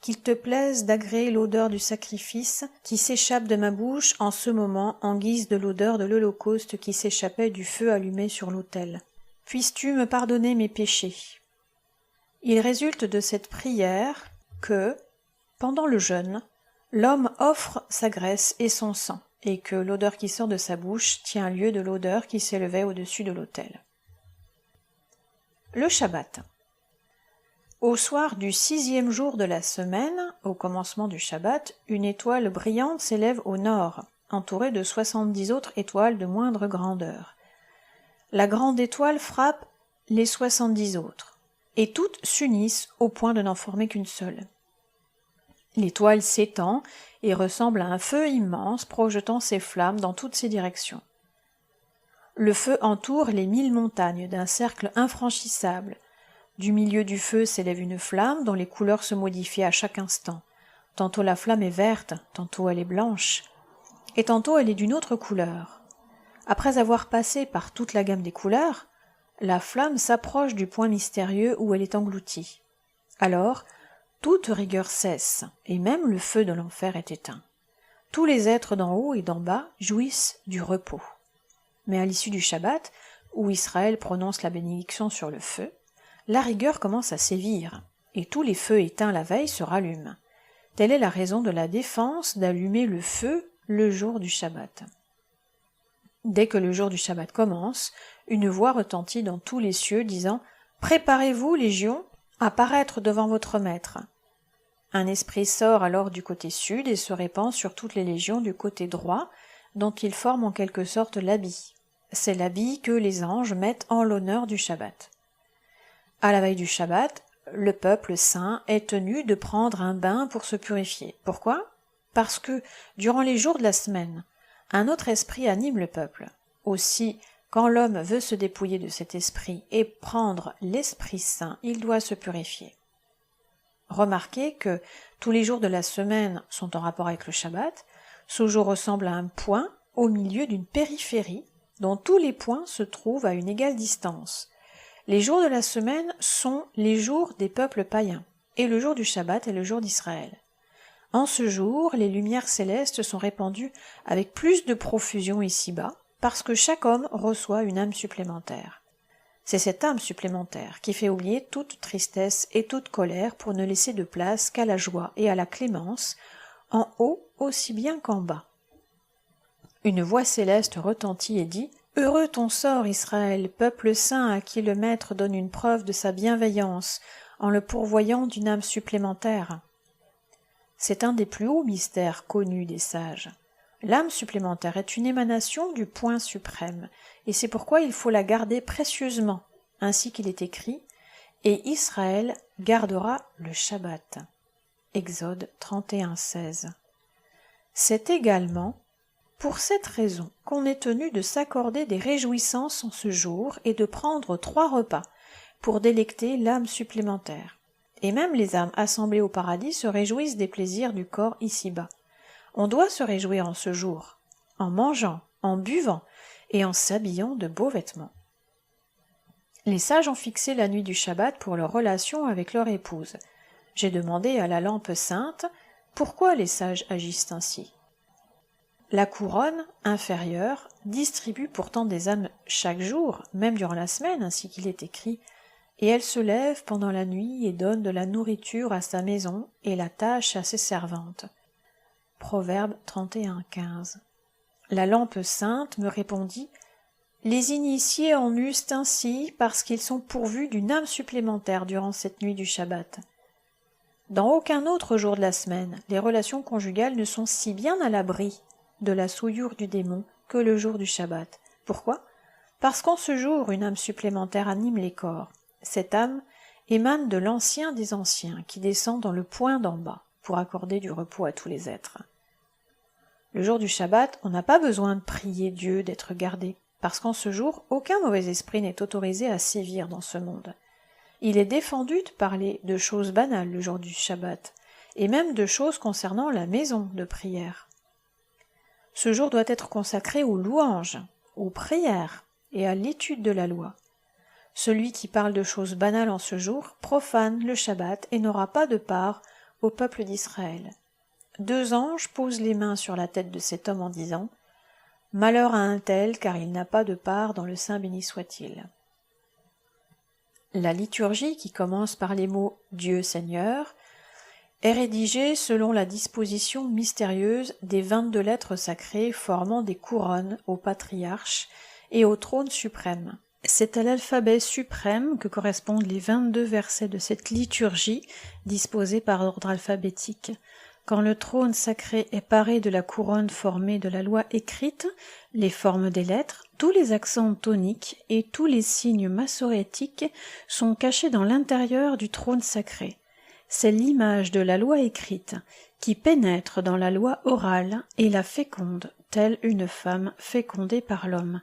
Qu'il te plaise d'agréer l'odeur du sacrifice qui s'échappe de ma bouche en ce moment en guise de l'odeur de l'holocauste qui s'échappait du feu allumé sur l'autel. Puisses-tu me pardonner mes péchés ?» Il résulte de cette prière que, pendant le jeûne, l'homme offre sa graisse et son sang, et que l'odeur qui sort de sa bouche tient lieu de l'odeur qui s'élevait au-dessus de l'autel. Le Shabbat. Au soir du 6e jour de la semaine, au commencement du Shabbat, une étoile brillante s'élève au nord, entourée de 70 autres étoiles de moindre grandeur. La grande étoile frappe les 70 autres, et toutes s'unissent au point de n'en former qu'une seule. L'étoile s'étend et ressemble à un feu immense projetant ses flammes dans toutes ses directions. Le feu entoure les 1000 montagnes d'un cercle infranchissable. Du milieu du feu s'élève une flamme dont les couleurs se modifient à chaque instant. Tantôt la flamme est verte, tantôt elle est blanche, et tantôt elle est d'une autre couleur. Après avoir passé par toute la gamme des couleurs, la flamme s'approche du point mystérieux où elle est engloutie. Alors, toute rigueur cesse, et même le feu de l'enfer est éteint. Tous les êtres d'en haut et d'en bas jouissent du repos. Mais à l'issue du Shabbat, où Israël prononce la bénédiction sur le feu, la rigueur commence à sévir, et tous les feux éteints la veille se rallument. Telle est la raison de la défense d'allumer le feu le jour du Shabbat. Dès que le jour du Shabbat commence, une voix retentit dans tous les cieux, disant « Préparez-vous, légions, à paraître devant votre maître ». Un esprit sort alors du côté sud et se répand sur toutes les légions du côté droit, dont il forme en quelque sorte l'habit. C'est l'habit que les anges mettent en l'honneur du Shabbat. À la veille du Shabbat, le peuple saint est tenu de prendre un bain pour se purifier. Pourquoi ? Parce que, durant les jours de la semaine, un autre esprit anime le peuple. Aussi, quand l'homme veut se dépouiller de cet esprit et prendre l'Esprit Saint, il doit se purifier. Remarquez que tous les jours de la semaine sont en rapport avec le Shabbat. Ce jour ressemble à un point au milieu d'une périphérie dont tous les points se trouvent à une égale distance. Les jours de la semaine sont les jours des peuples païens, et le jour du Shabbat est le jour d'Israël. En ce jour, les lumières célestes sont répandues avec plus de profusion ici-bas, parce que chaque homme reçoit une âme supplémentaire. C'est cette âme supplémentaire qui fait oublier toute tristesse et toute colère pour ne laisser de place qu'à la joie et à la clémence, en haut aussi bien qu'en bas. Une voix céleste retentit et dit « Heureux ton sort, Israël, peuple saint à qui le Maître donne une preuve de sa bienveillance en le pourvoyant d'une âme supplémentaire. » C'est un des plus hauts mystères connus des sages. L'âme supplémentaire est une émanation du point suprême, et c'est pourquoi il faut la garder précieusement, ainsi qu'il est écrit « Et Israël gardera le Shabbat » Exode 31:16. C'est également pour cette raison qu'on est tenu de s'accorder des réjouissances en ce jour et de prendre 3 repas pour délecter l'âme supplémentaire. Et même les âmes assemblées au paradis se réjouissent des plaisirs du corps ici-bas. On doit se réjouir en ce jour, en mangeant, en buvant et en s'habillant de beaux vêtements. Les sages ont fixé la nuit du Shabbat pour leur relation avec leur épouse. J'ai demandé à la lampe sainte pourquoi les sages agissent ainsi. La couronne inférieure distribue pourtant des âmes chaque jour, même durant la semaine, ainsi qu'il est écrit, et elle se lève pendant la nuit et donne de la nourriture à sa maison et la tâche à ses servantes. Proverbe 31:15. La lampe sainte me répondit « Les initiés en eussent ainsi parce qu'ils sont pourvus d'une âme supplémentaire durant cette nuit du Shabbat. Dans aucun autre jour de la semaine, les relations conjugales ne sont si bien à l'abri de la souillure du démon que le jour du Shabbat. Pourquoi ? Parce qu'en ce jour, une âme supplémentaire anime les corps. Cette âme émane de l'ancien des anciens qui descend dans le point d'en bas pour accorder du repos à tous les êtres. Le jour du Shabbat, on n'a pas besoin de prier Dieu d'être gardé, parce qu'en ce jour, aucun mauvais esprit n'est autorisé à sévir dans ce monde. Il est défendu de parler de choses banales le jour du Shabbat, et même de choses concernant la maison de prière. Ce jour doit être consacré aux louanges, aux prières et à l'étude de la loi. Celui qui parle de choses banales en ce jour profane le Shabbat et n'aura pas de part au peuple d'Israël. 2 anges posent les mains sur la tête de cet homme en disant « Malheur à un tel, car il n'a pas de part dans le Saint béni soit-il. » La liturgie, qui commence par les mots « Dieu Seigneur », est rédigé selon la disposition mystérieuse des 22 lettres sacrées formant des couronnes au patriarche et au trône suprême. C'est à l'alphabet suprême que correspondent les 22 versets de cette liturgie disposée par ordre alphabétique. Quand le trône sacré est paré de la couronne formée de la loi écrite, les formes des lettres, tous les accents toniques et tous les signes massorétiques sont cachés dans l'intérieur du trône sacré. C'est l'image de la loi écrite qui pénètre dans la loi orale et la féconde, telle une femme fécondée par l'homme.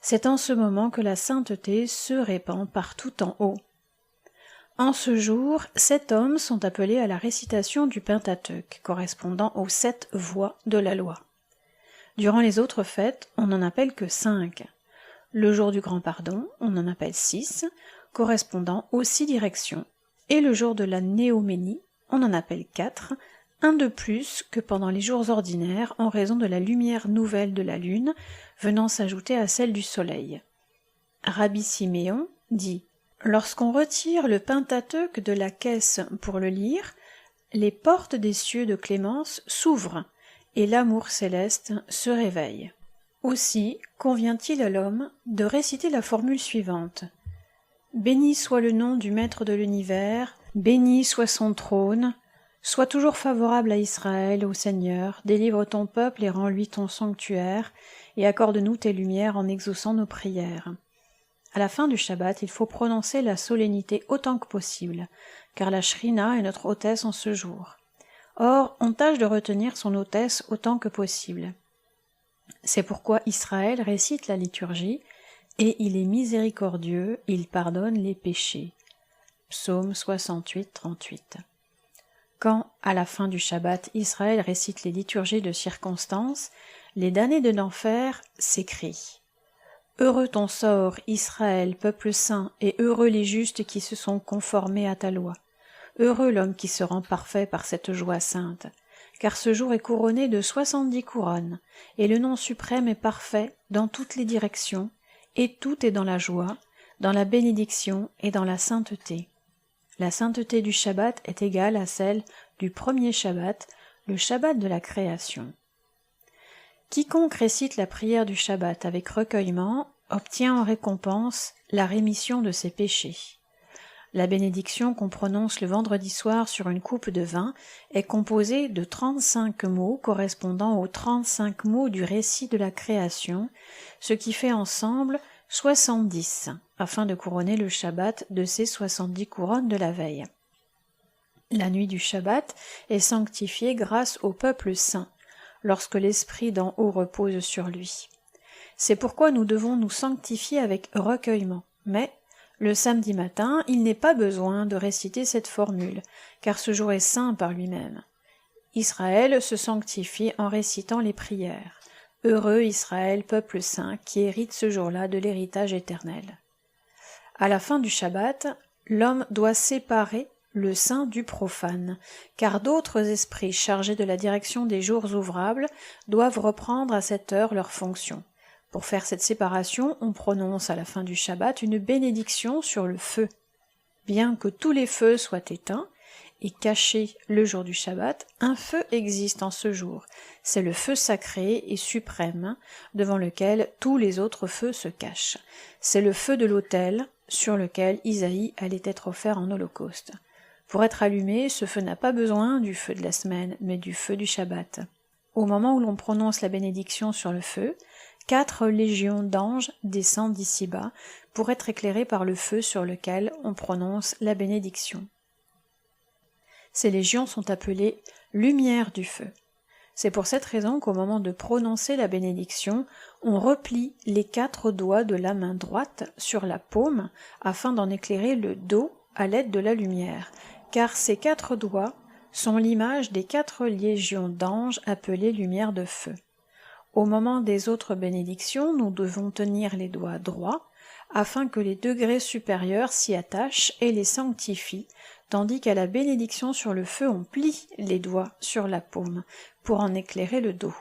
C'est en ce moment que la sainteté se répand partout en haut. En ce jour, 7 hommes sont appelés à la récitation du Pentateuque, correspondant aux 7 voies de la loi. Durant les autres fêtes, on n'en appelle que 5. Le jour du grand pardon, on en appelle 6, correspondant aux 6 directions. Et le jour de la néoménie, on en appelle 4, un de plus que pendant les jours ordinaires en raison de la lumière nouvelle de la lune venant s'ajouter à celle du soleil. Rabbi Siméon dit « Lorsqu'on retire le Pentateuque de la caisse pour le lire, les portes des cieux de clémence s'ouvrent et l'amour céleste se réveille. Aussi convient-il à l'homme de réciter la formule suivante. Béni soit le nom du Maître de l'univers, béni soit son trône, sois toujours favorable à Israël, ô Seigneur, délivre ton peuple et rends-lui ton sanctuaire, et accorde-nous tes lumières en exaucant nos prières. » À la fin du Shabbat, il faut prononcer la solennité autant que possible, car la Shrina est notre hôtesse en ce jour. Or, on tâche de retenir son hôtesse autant que possible. C'est pourquoi Israël récite la liturgie, et il est miséricordieux, il pardonne les péchés. Psaume 68, 38. Quand, à la fin du Shabbat, Israël récite les liturgies de circonstance, les damnés de l'enfer s'écrient. Heureux ton sort, Israël, peuple saint, et heureux les justes qui se sont conformés à ta loi. Heureux l'homme qui se rend parfait par cette joie sainte, car ce jour est couronné de 70 couronnes, et le nom suprême est parfait dans toutes les directions, et tout est dans la joie, dans la bénédiction et dans la sainteté. La sainteté du Shabbat est égale à celle du premier Shabbat, le Shabbat de la création. Quiconque récite la prière du Shabbat avec recueillement obtient en récompense la rémission de ses péchés. La bénédiction qu'on prononce le vendredi soir sur une coupe de vin est composée de 35 mots correspondant aux 35 mots du récit de la création, ce qui fait ensemble 70, afin de couronner le Shabbat de ses 70 couronnes de la veille. La nuit du Shabbat est sanctifiée grâce au peuple saint, lorsque l'Esprit d'en haut repose sur lui. C'est pourquoi nous devons nous sanctifier avec recueillement, mais le samedi matin, il n'est pas besoin de réciter cette formule, car ce jour est saint par lui-même. Israël se sanctifie en récitant les prières. Heureux Israël, peuple saint, qui hérite ce jour-là de l'héritage éternel. À la fin du Shabbat, l'homme doit séparer le saint du profane, car d'autres esprits chargés de la direction des jours ouvrables doivent reprendre à cette heure leurs fonctions. Pour faire cette séparation, on prononce à la fin du Shabbat une bénédiction sur le feu. Bien que tous les feux soient éteints et cachés le jour du Shabbat, un feu existe en ce jour. C'est le feu sacré et suprême, devant lequel tous les autres feux se cachent. C'est le feu de l'autel, sur lequel Isaïe allait être offert en holocauste. Pour être allumé, ce feu n'a pas besoin du feu de la semaine, mais du feu du Shabbat. Au moment où l'on prononce la bénédiction sur le feu, 4 légions d'anges descendent d'ici-bas pour être éclairés par le feu sur lequel on prononce la bénédiction. Ces légions sont appelées « lumière du feu ». C'est pour cette raison qu'au moment de prononcer la bénédiction, on replie les 4 doigts de la main droite sur la paume afin d'en éclairer le dos à l'aide de la lumière, car ces 4 doigts sont l'image des 4 légions d'anges appelées lumière de feu. Au moment des autres bénédictions, nous devons tenir les doigts droits, afin que les degrés supérieurs s'y attachent et les sanctifient, tandis qu'à la bénédiction sur le feu, on plie les doigts sur la paume, pour en éclairer le dos.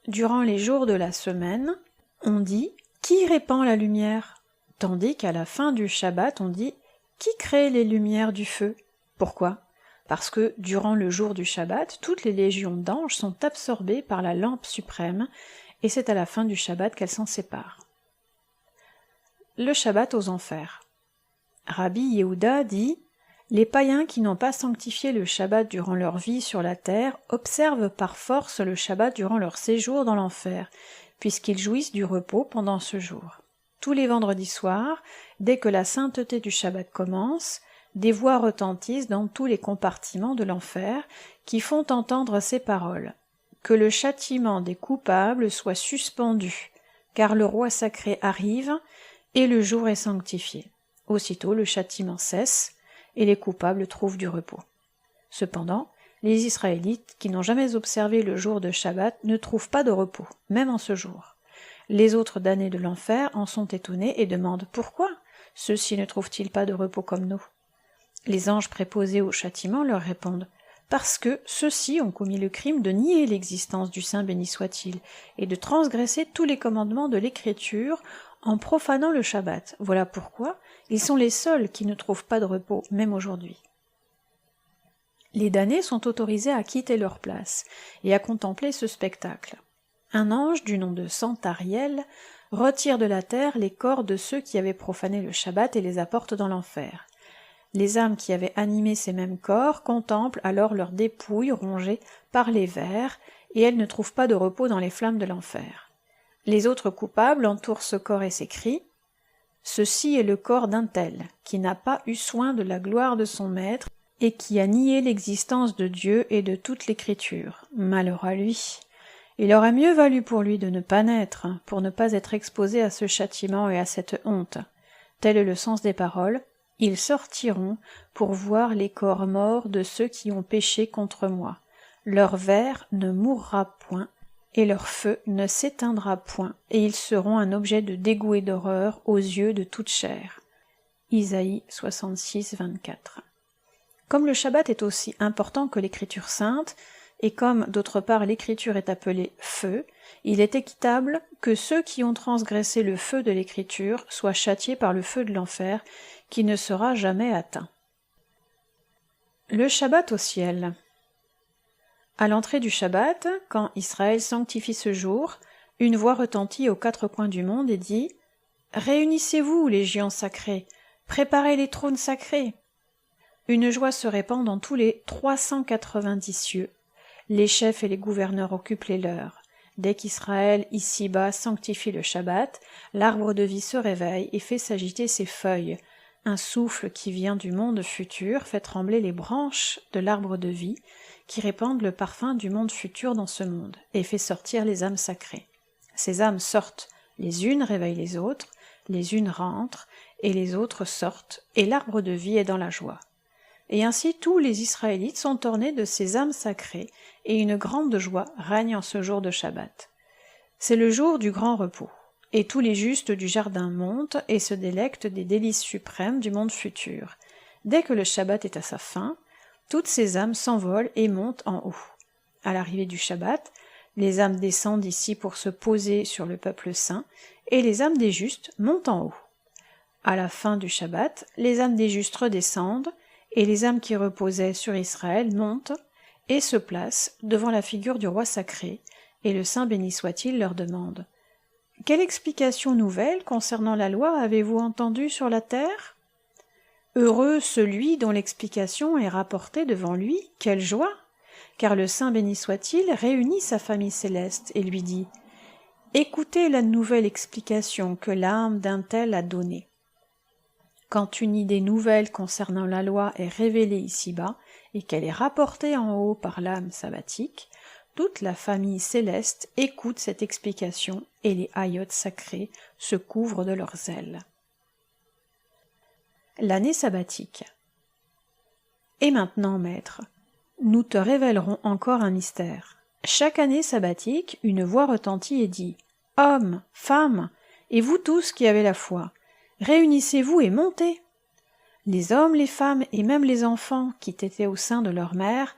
Durant les jours de la semaine, on dit « Qui répand la lumière ?» tandis qu'à la fin du Shabbat, on dit « Qui crée les lumières du feu ?» Pourquoi ? parce que, durant le jour du Shabbat, toutes les légions d'anges sont absorbées par la lampe suprême, et c'est à la fin du Shabbat qu'elles s'en séparent. Le Shabbat aux enfers. Rabbi Yehuda dit « Les païens qui n'ont pas sanctifié le Shabbat durant leur vie sur la terre observent par force le Shabbat durant leur séjour dans l'enfer, puisqu'ils jouissent du repos pendant ce jour. Tous les vendredis soirs, dès que la sainteté du Shabbat commence, des voix retentissent dans tous les compartiments de l'enfer qui font entendre ces paroles. Que le châtiment des coupables soit suspendu, car le roi sacré arrive et le jour est sanctifié. Aussitôt le châtiment cesse et les coupables trouvent du repos. Cependant, les Israélites qui n'ont jamais observé le jour de Shabbat ne trouvent pas de repos, même en ce jour. Les autres damnés de l'enfer en sont étonnés et demandent pourquoi ceux-ci ne trouvent-ils pas de repos comme nous. Les anges préposés au châtiment leur répondent « Parce que ceux-ci ont commis le crime de nier l'existence du Saint béni soit-il et de transgresser tous les commandements de l'Écriture en profanant le Shabbat. Voilà pourquoi ils sont les seuls qui ne trouvent pas de repos, même aujourd'hui. » Les damnés sont autorisés à quitter leur place et à contempler ce spectacle. Un ange du nom de Santariel retire de la terre les corps de ceux qui avaient profané le Shabbat et les apporte dans l'enfer. Les âmes qui avaient animé ces mêmes corps contemplent alors leurs dépouilles rongées par les vers, et elles ne trouvent pas de repos dans les flammes de l'enfer. Les autres coupables entourent ce corps et s'écrient « Ceci est le corps d'un tel, qui n'a pas eu soin de la gloire de son maître, et qui a nié l'existence de Dieu et de toute l'Écriture. Malheur à lui. Il aurait mieux valu pour lui de ne pas naître, pour ne pas être exposé à ce châtiment et à cette honte. Tel est le sens des paroles. Ils sortiront pour voir les corps morts de ceux qui ont péché contre moi. Leur ver ne mourra point, et leur feu ne s'éteindra point, et ils seront un objet de dégoût et d'horreur aux yeux de toute chair. » Isaïe 66, 24. Comme le Shabbat est aussi important que l'Écriture sainte, et comme d'autre part l'Écriture est appelée feu, il est équitable que ceux qui ont transgressé le feu de l'Écriture soient châtiés par le feu de l'enfer, qui ne sera jamais atteint. Le Shabbat au ciel. À l'entrée du Shabbat, quand Israël sanctifie ce jour, une voix retentit aux quatre coins du monde et dit « Réunissez-vous, légions sacrées, préparez les trônes sacrés !» Une joie se répand dans tous les 390 cieux. Les chefs et les gouverneurs occupent les leurs. Dès qu'Israël, ici-bas, sanctifie le Shabbat, l'arbre de vie se réveille et fait s'agiter ses feuilles. Un souffle qui vient du monde futur fait trembler les branches de l'arbre de vie, qui répandent le parfum du monde futur dans ce monde, et fait sortir les âmes sacrées. Ces âmes sortent, les unes réveillent les unes rentrent, et les autres sortent, et l'arbre de vie est dans la joie. Et ainsi tous les Israélites sont ornés de ces âmes sacrées, et une grande joie règne en ce jour de Shabbat. C'est le jour du grand repos. Et tous les justes du jardin montent et se délectent des délices suprêmes du monde futur. Dès que le Shabbat est à sa fin, toutes ces âmes s'envolent et montent en haut. À l'arrivée du Shabbat, les âmes descendent ici pour se poser sur le peuple saint, et les âmes des justes montent en haut. À la fin du Shabbat, les âmes des justes redescendent, et les âmes qui reposaient sur Israël montent et se placent devant la figure du roi sacré, et le Saint béni soit-il leur demande « Quelle explication nouvelle concernant la loi avez-vous entendue sur la terre ? Heureux celui dont l'explication est rapportée devant lui, quelle joie ! Car le Saint béni soit-il réunit sa famille céleste et lui dit « Écoutez la nouvelle explication que l'âme d'un tel a donnée. » Quand une idée nouvelle concernant la loi est révélée ici-bas et qu'elle est rapportée en haut par l'âme sabbatique, toute la famille céleste écoute cette explication et les hayotes sacrés se couvrent de leurs ailes. L'année sabbatique. Et maintenant, maître, nous te révélerons encore un mystère. Chaque année sabbatique, une voix retentit et dit « Hommes, femmes, et vous tous qui avez la foi, réunissez-vous et montez !» Les hommes, les femmes et même les enfants qui étaient au sein de leur mère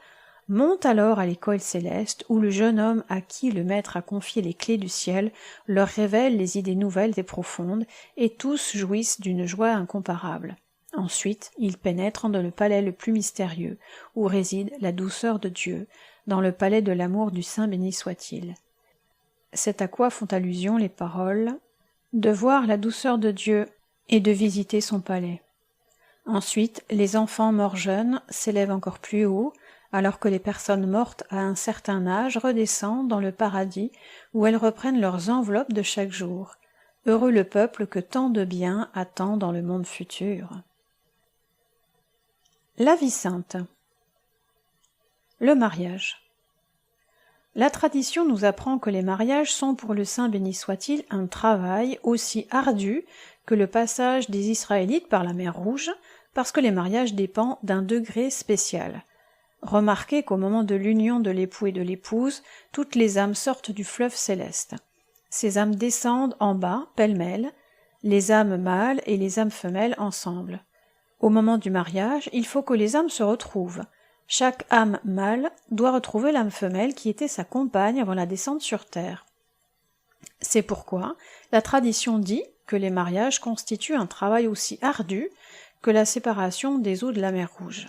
montent alors à l'école céleste où le jeune homme à qui le maître a confié les clés du ciel leur révèle les idées nouvelles et profondes, et tous jouissent d'une joie incomparable. Ensuite, ils pénètrent dans le palais le plus mystérieux, où réside la douceur de Dieu, dans le palais de l'amour du Saint béni soit-il. C'est à quoi font allusion les paroles « de voir la douceur de Dieu et de visiter son palais ». Ensuite, les enfants morts jeunes s'élèvent encore plus haut, alors que les personnes mortes à un certain âge redescendent dans le paradis où elles reprennent leurs enveloppes de chaque jour. Heureux le peuple que tant de bien attend dans le monde futur. La vie sainte. Le mariage. La tradition nous apprend que les mariages sont pour le Saint béni soit-il un travail aussi ardu que le passage des Israélites par la mer Rouge, parce que les mariages dépendent d'un degré spécial. Remarquez qu'au moment de l'union de l'époux et de l'épouse, toutes les âmes sortent du fleuve céleste. Ces âmes descendent en bas, pêle-mêle, les âmes mâles et les âmes femelles ensemble. Au moment du mariage, il faut que les âmes se retrouvent. Chaque âme mâle doit retrouver l'âme femelle qui était sa compagne avant la descente sur terre. C'est pourquoi la tradition dit que les mariages constituent un travail aussi ardu que la séparation des eaux de la mer Rouge.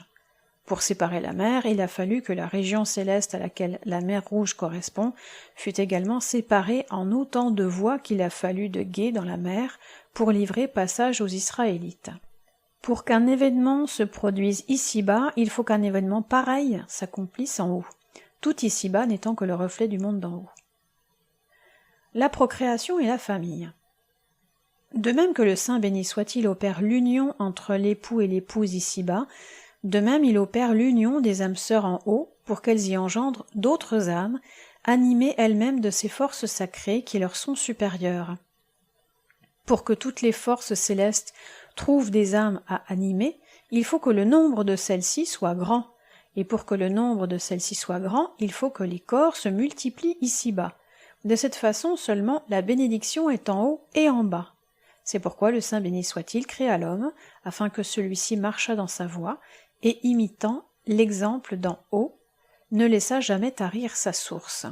Pour séparer la mer, il a fallu que la région céleste à laquelle la mer Rouge correspond fût également séparée en autant de voies qu'il a fallu de gués dans la mer pour livrer passage aux Israélites. Pour qu'un événement se produise ici-bas, il faut qu'un événement pareil s'accomplisse en haut, tout ici-bas n'étant que le reflet du monde d'en haut. La procréation et la famille. De même que le Saint béni soit-il opère l'union entre l'époux et l'épouse ici-bas, de même il opère l'union des âmes sœurs en haut pour qu'elles y engendrent d'autres âmes, animées elles-mêmes de ces forces sacrées qui leur sont supérieures. Pour que toutes les forces célestes trouvent des âmes à animer, il faut que le nombre de celles-ci soit grand, et pour que le nombre de celles-ci soit grand, il faut que les corps se multiplient ici-bas. De cette façon seulement la bénédiction est en haut et en bas. C'est pourquoi le Saint béni soit-il créa l'homme, afin que celui-ci marchât dans sa voie, et imitant l'exemple d'en haut, ne laissa jamais tarir sa source.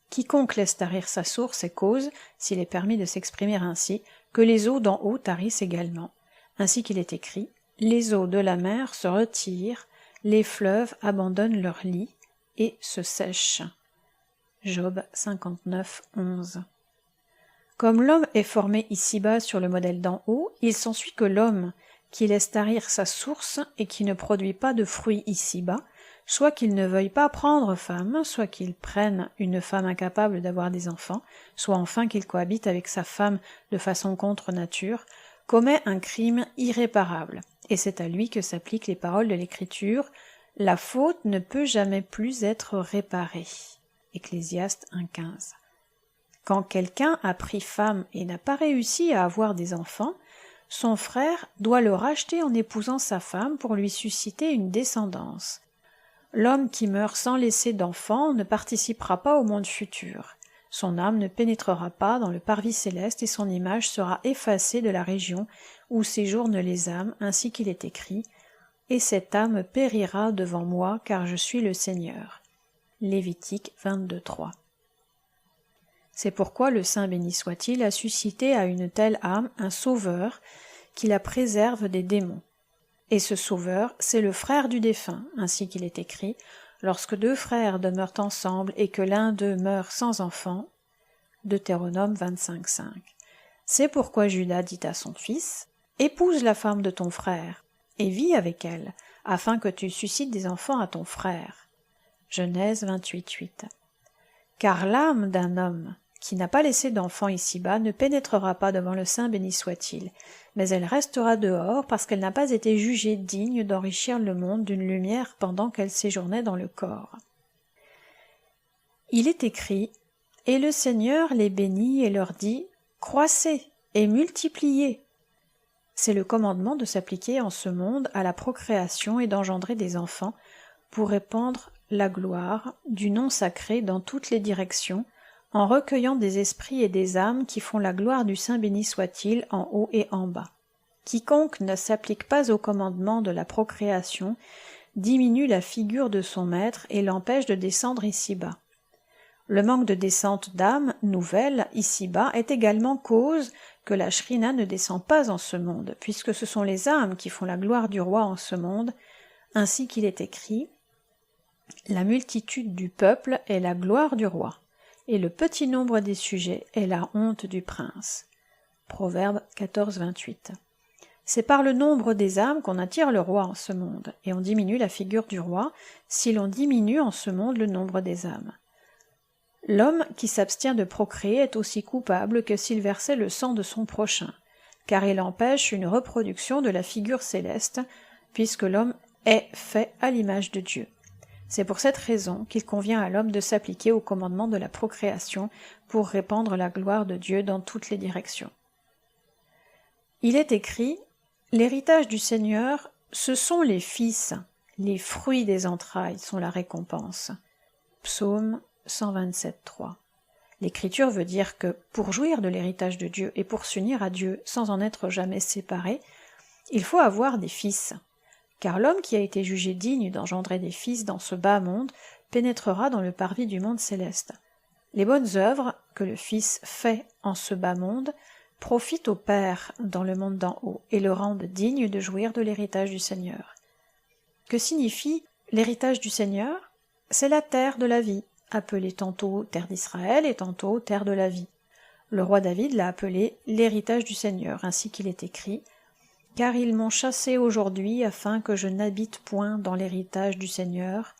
Quiconque laisse tarir sa source est cause, s'il est permis de s'exprimer ainsi, que les eaux d'en haut tarissent également. Ainsi qu'il est écrit, les eaux de la mer se retirent, les fleuves abandonnent leur lit et se sèchent. Job 59, 11. Comme l'homme est formé ici-bas sur le modèle d'en haut, il s'ensuit que l'homme qui laisse tarir sa source et qui ne produit pas de fruits ici-bas, soit qu'il ne veuille pas prendre femme, soit qu'il prenne une femme incapable d'avoir des enfants, soit enfin qu'il cohabite avec sa femme de façon contre nature, commet un crime irréparable. Et c'est à lui que s'appliquent les paroles de l'Écriture « La faute ne peut jamais plus être réparée » Ecclésiaste 1,15. Quand quelqu'un a pris femme et n'a pas réussi à avoir des enfants, son frère doit le racheter en épousant sa femme pour lui susciter une descendance. L'homme qui meurt sans laisser d'enfants ne participera pas au monde futur. Son âme ne pénétrera pas dans le parvis céleste et son image sera effacée de la région où séjournent les âmes, ainsi qu'il est écrit « Et cette âme périra devant moi, car je suis le Seigneur ». Lévitique 22.3. C'est pourquoi le Saint béni soit-il a suscité à une telle âme un sauveur qui la préserve des démons. Et ce sauveur, c'est le frère du défunt, ainsi qu'il est écrit, lorsque deux frères demeurent ensemble et que l'un d'eux meurt sans enfant. Deutéronome 25.5. C'est pourquoi Judas dit à son fils, « Épouse la femme de ton frère, et vis avec elle, afin que tu suscites des enfants à ton frère. » Genèse 28.8. Car l'âme d'un homme qui n'a pas laissé d'enfant ici-bas ne pénétrera pas devant le Saint béni soit-il, mais elle restera dehors parce qu'elle n'a pas été jugée digne d'enrichir le monde d'une lumière pendant qu'elle séjournait dans le corps. Il est écrit « Et le Seigneur les bénit et leur dit « Croissez et multipliez ». C'est le commandement de s'appliquer en ce monde à la procréation et d'engendrer des enfants pour répandre la gloire du nom sacré dans toutes les directions, en recueillant des esprits et des âmes qui font la gloire du Saint béni soit-il en haut et en bas. Quiconque ne s'applique pas au commandement de la procréation diminue la figure de son maître et l'empêche de descendre ici-bas. Le manque de descente d'âmes nouvelles ici-bas est également cause que la Shrina ne descend pas en ce monde, puisque ce sont les âmes qui font la gloire du roi en ce monde, ainsi qu'il est écrit « La multitude du peuple est la gloire du roi, et le petit nombre des sujets est la honte du prince. » Proverbe 14, 28. C'est par le nombre des âmes qu'on attire le roi en ce monde, et on diminue la figure du roi si l'on diminue en ce monde le nombre des âmes. L'homme qui s'abstient de procréer est aussi coupable que s'il versait le sang de son prochain, car il empêche une reproduction de la figure céleste, puisque l'homme est fait à l'image de Dieu. C'est pour cette raison qu'il convient à l'homme de s'appliquer au commandement de la procréation pour répandre la gloire de Dieu dans toutes les directions. Il est écrit « L'héritage du Seigneur, ce sont les fils, les fruits des entrailles sont la récompense. » Psaume 127.3. L'Écriture veut dire que pour jouir de l'héritage de Dieu et pour s'unir à Dieu sans en être jamais séparé, il faut avoir des fils. Car l'homme qui a été jugé digne d'engendrer des fils dans ce bas monde pénétrera dans le parvis du monde céleste. Les bonnes œuvres que le Fils fait en ce bas monde profitent au Père dans le monde d'en haut et le rendent digne de jouir de l'héritage du Seigneur. Que signifie l'héritage du Seigneur? C'est la terre de la vie, appelée tantôt terre d'Israël et tantôt terre de la vie. Le roi David l'a appelé l'héritage du Seigneur, ainsi qu'il est écrit « Car ils m'ont chassé aujourd'hui afin que je n'habite point dans l'héritage du Seigneur,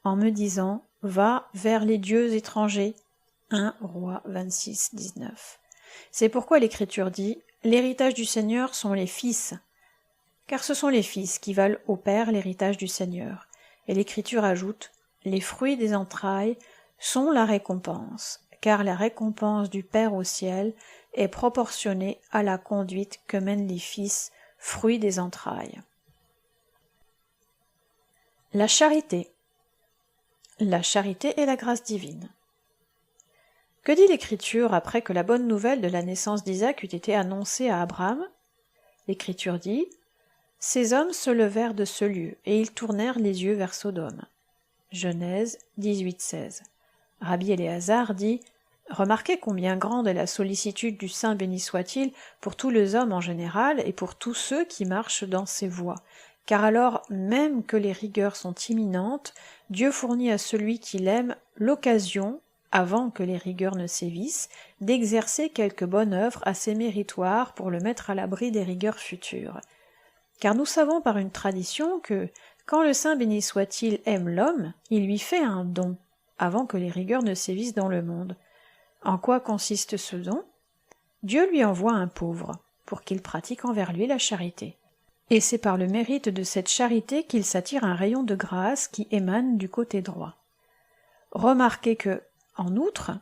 en me disant « Va vers les dieux étrangers » 1 Roi 26, 19. C'est pourquoi l'Écriture dit « L'héritage du Seigneur sont les fils », car ce sont les fils qui valent au Père l'héritage du Seigneur. Et l'Écriture ajoute « Les fruits des entrailles sont la récompense, car la récompense du Père au ciel est proportionnée à la conduite que mènent les fils, fruits des entrailles. » La charité. La charité est la grâce divine. Que dit l'Écriture après que la bonne nouvelle de la naissance d'Isaac eut été annoncée à Abraham? L'Écriture dit « Ces hommes se levèrent de ce lieu, et ils tournèrent les yeux vers Sodome. » Genèse 18:16. Rabbi Éléazar dit « Remarquez combien grande est la sollicitude du Saint béni soit-il pour tous les hommes en général et pour tous ceux qui marchent dans ses voies. Car alors, même que les rigueurs sont imminentes, Dieu fournit à celui qui l'aime l'occasion, avant que les rigueurs ne sévissent, d'exercer quelque bonne œuvre assez méritoire pour le mettre à l'abri des rigueurs futures. Car nous savons par une tradition que, quand le Saint béni soit-il aime l'homme, il lui fait un don, avant que les rigueurs ne sévissent dans le monde. En quoi consiste ce don? Dieu lui envoie un pauvre, pour qu'il pratique envers lui la charité. Et c'est par le mérite de cette charité qu'il s'attire un rayon de grâce qui émane du côté droit. Remarquez que, en outre,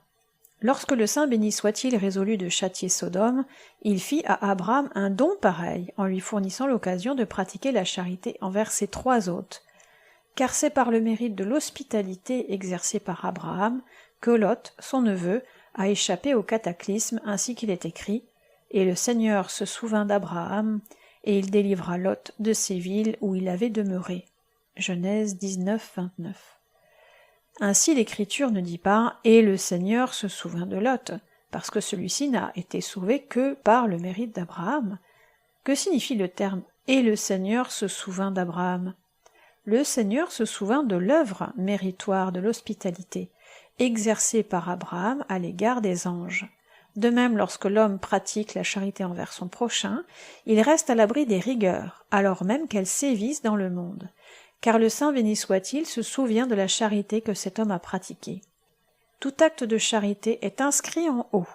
lorsque le Saint béni soit-il résolut de châtier Sodome, il fit à Abraham un don pareil, en lui fournissant l'occasion de pratiquer la charité envers ses trois hôtes. Car c'est par le mérite de l'hospitalité exercée par Abraham que Lot, son neveu, a échappé au cataclysme, ainsi qu'il est écrit « Et le Seigneur se souvint d'Abraham, et il délivra Lot de ces villes où il avait demeuré. » Genèse 19, 29. Ainsi l'Écriture ne dit pas « Et le Seigneur se souvint de Lot », parce que celui-ci n'a été sauvé que par le mérite d'Abraham. Que signifie le terme « Et le Seigneur se souvint d'Abraham » ? Le Seigneur se souvint de l'œuvre méritoire de l'hospitalité, exercée par Abraham à l'égard des anges. De même, lorsque l'homme pratique la charité envers son prochain, il reste à l'abri des rigueurs, alors même qu'elles sévissent dans le monde. Car le Saint béni soit-il se souvient de la charité que cet homme a pratiquée. Tout acte de charité est inscrit en haut,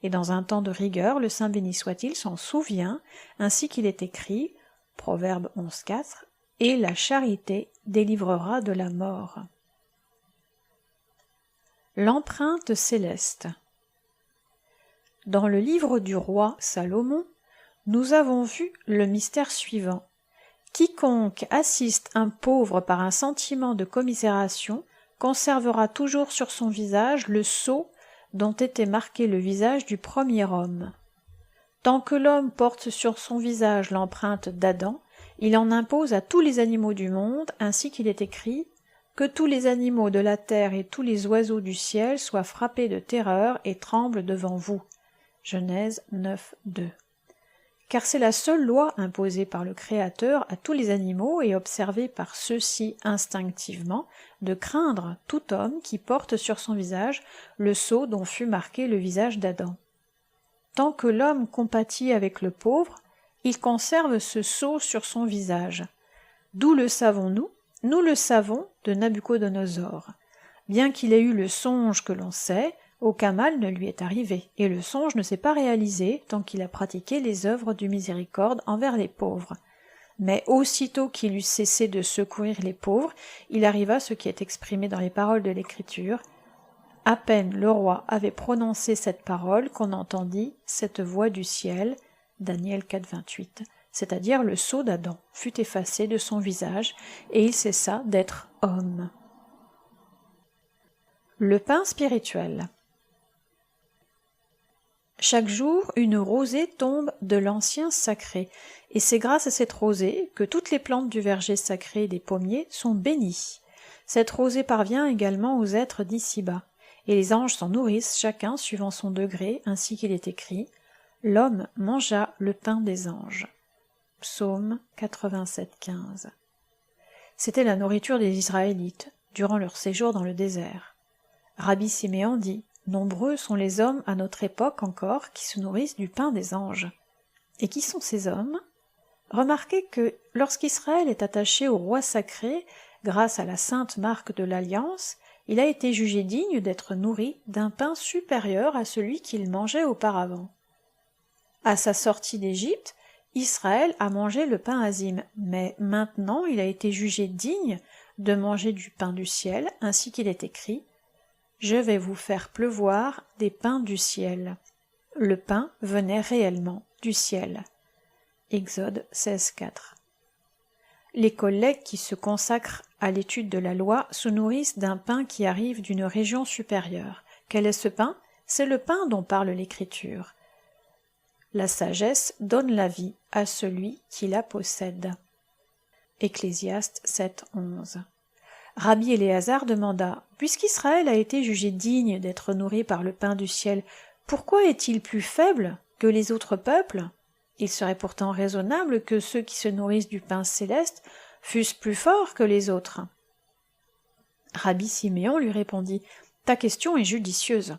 et dans un temps de rigueur, le Saint béni soit-il s'en souvient, ainsi qu'il est écrit, Proverbe 11.4, « Et la charité délivrera de la mort. » L'empreinte céleste. Dans le livre du roi Salomon, nous avons vu le mystère suivant. Quiconque assiste un pauvre par un sentiment de commisération conservera toujours sur son visage le sceau dont était marqué le visage du premier homme. Tant que l'homme porte sur son visage l'empreinte d'Adam, il en impose à tous les animaux du monde, ainsi qu'il est écrit Que tous les animaux de la terre et tous les oiseaux du ciel soient frappés de terreur et tremblent devant vous. Genèse 9, 2. Car c'est la seule loi imposée par le Créateur à tous les animaux et observée par ceux-ci instinctivement, de craindre tout homme qui porte sur son visage le sceau dont fut marqué le visage d'Adam. Tant que l'homme compatit avec le pauvre, il conserve ce sceau sur son visage. D'où le savons-nous ? Nous le savons de Nabuchodonosor. Bien qu'il ait eu le songe que l'on sait, aucun mal ne lui est arrivé, et le songe ne s'est pas réalisé tant qu'il a pratiqué les œuvres du miséricorde envers les pauvres. Mais aussitôt qu'il eut cessé de secourir les pauvres, il arriva ce qui est exprimé dans les paroles de l'Écriture. À peine le roi avait prononcé cette parole qu'on entendit cette voix du ciel, Daniel 4, 28, c'est-à-dire le sceau d'Adam fut effacé de son visage, et il cessa d'être homme. Le pain spirituel. Chaque jour, une rosée tombe de l'ancien sacré, et c'est grâce à cette rosée que toutes les plantes du verger sacré des pommiers sont bénies. Cette rosée parvient également aux êtres d'ici-bas, et les anges s'en nourrissent chacun suivant son degré, ainsi qu'il est écrit « L'homme mangea le pain des anges ». Psaume 87, 15. C'était la nourriture des Israélites durant leur séjour dans le désert. Rabbi Siméon dit « Nombreux sont les hommes à notre époque encore qui se nourrissent du pain des anges. » Et qui sont ces hommes ? Remarquez que lorsqu'Israël est attaché au roi sacré, grâce à la sainte marque de l'Alliance, il a été jugé digne d'être nourri d'un pain supérieur à celui qu'il mangeait auparavant. À sa sortie d'Égypte, Israël a mangé le pain azim, mais maintenant il a été jugé digne de manger du pain du ciel, ainsi qu'il est écrit « Je vais vous faire pleuvoir des pains du ciel ». Le pain venait réellement du ciel. Exode 16, 4. Les collègues qui se consacrent à l'étude de la loi se nourrissent d'un pain qui arrive d'une région supérieure. Quel est ce pain ? C'est le pain dont parle l'Écriture. La sagesse donne la vie à celui qui la possède. Ecclésiaste 7, 11. Rabbi Éléazar demanda « Puisqu'Israël a été jugé digne d'être nourri par le pain du ciel, pourquoi est-il plus faible que les autres peuples ? Il serait pourtant raisonnable que ceux qui se nourrissent du pain céleste fussent plus forts que les autres. » Rabbi Siméon lui répondit « Ta question est judicieuse.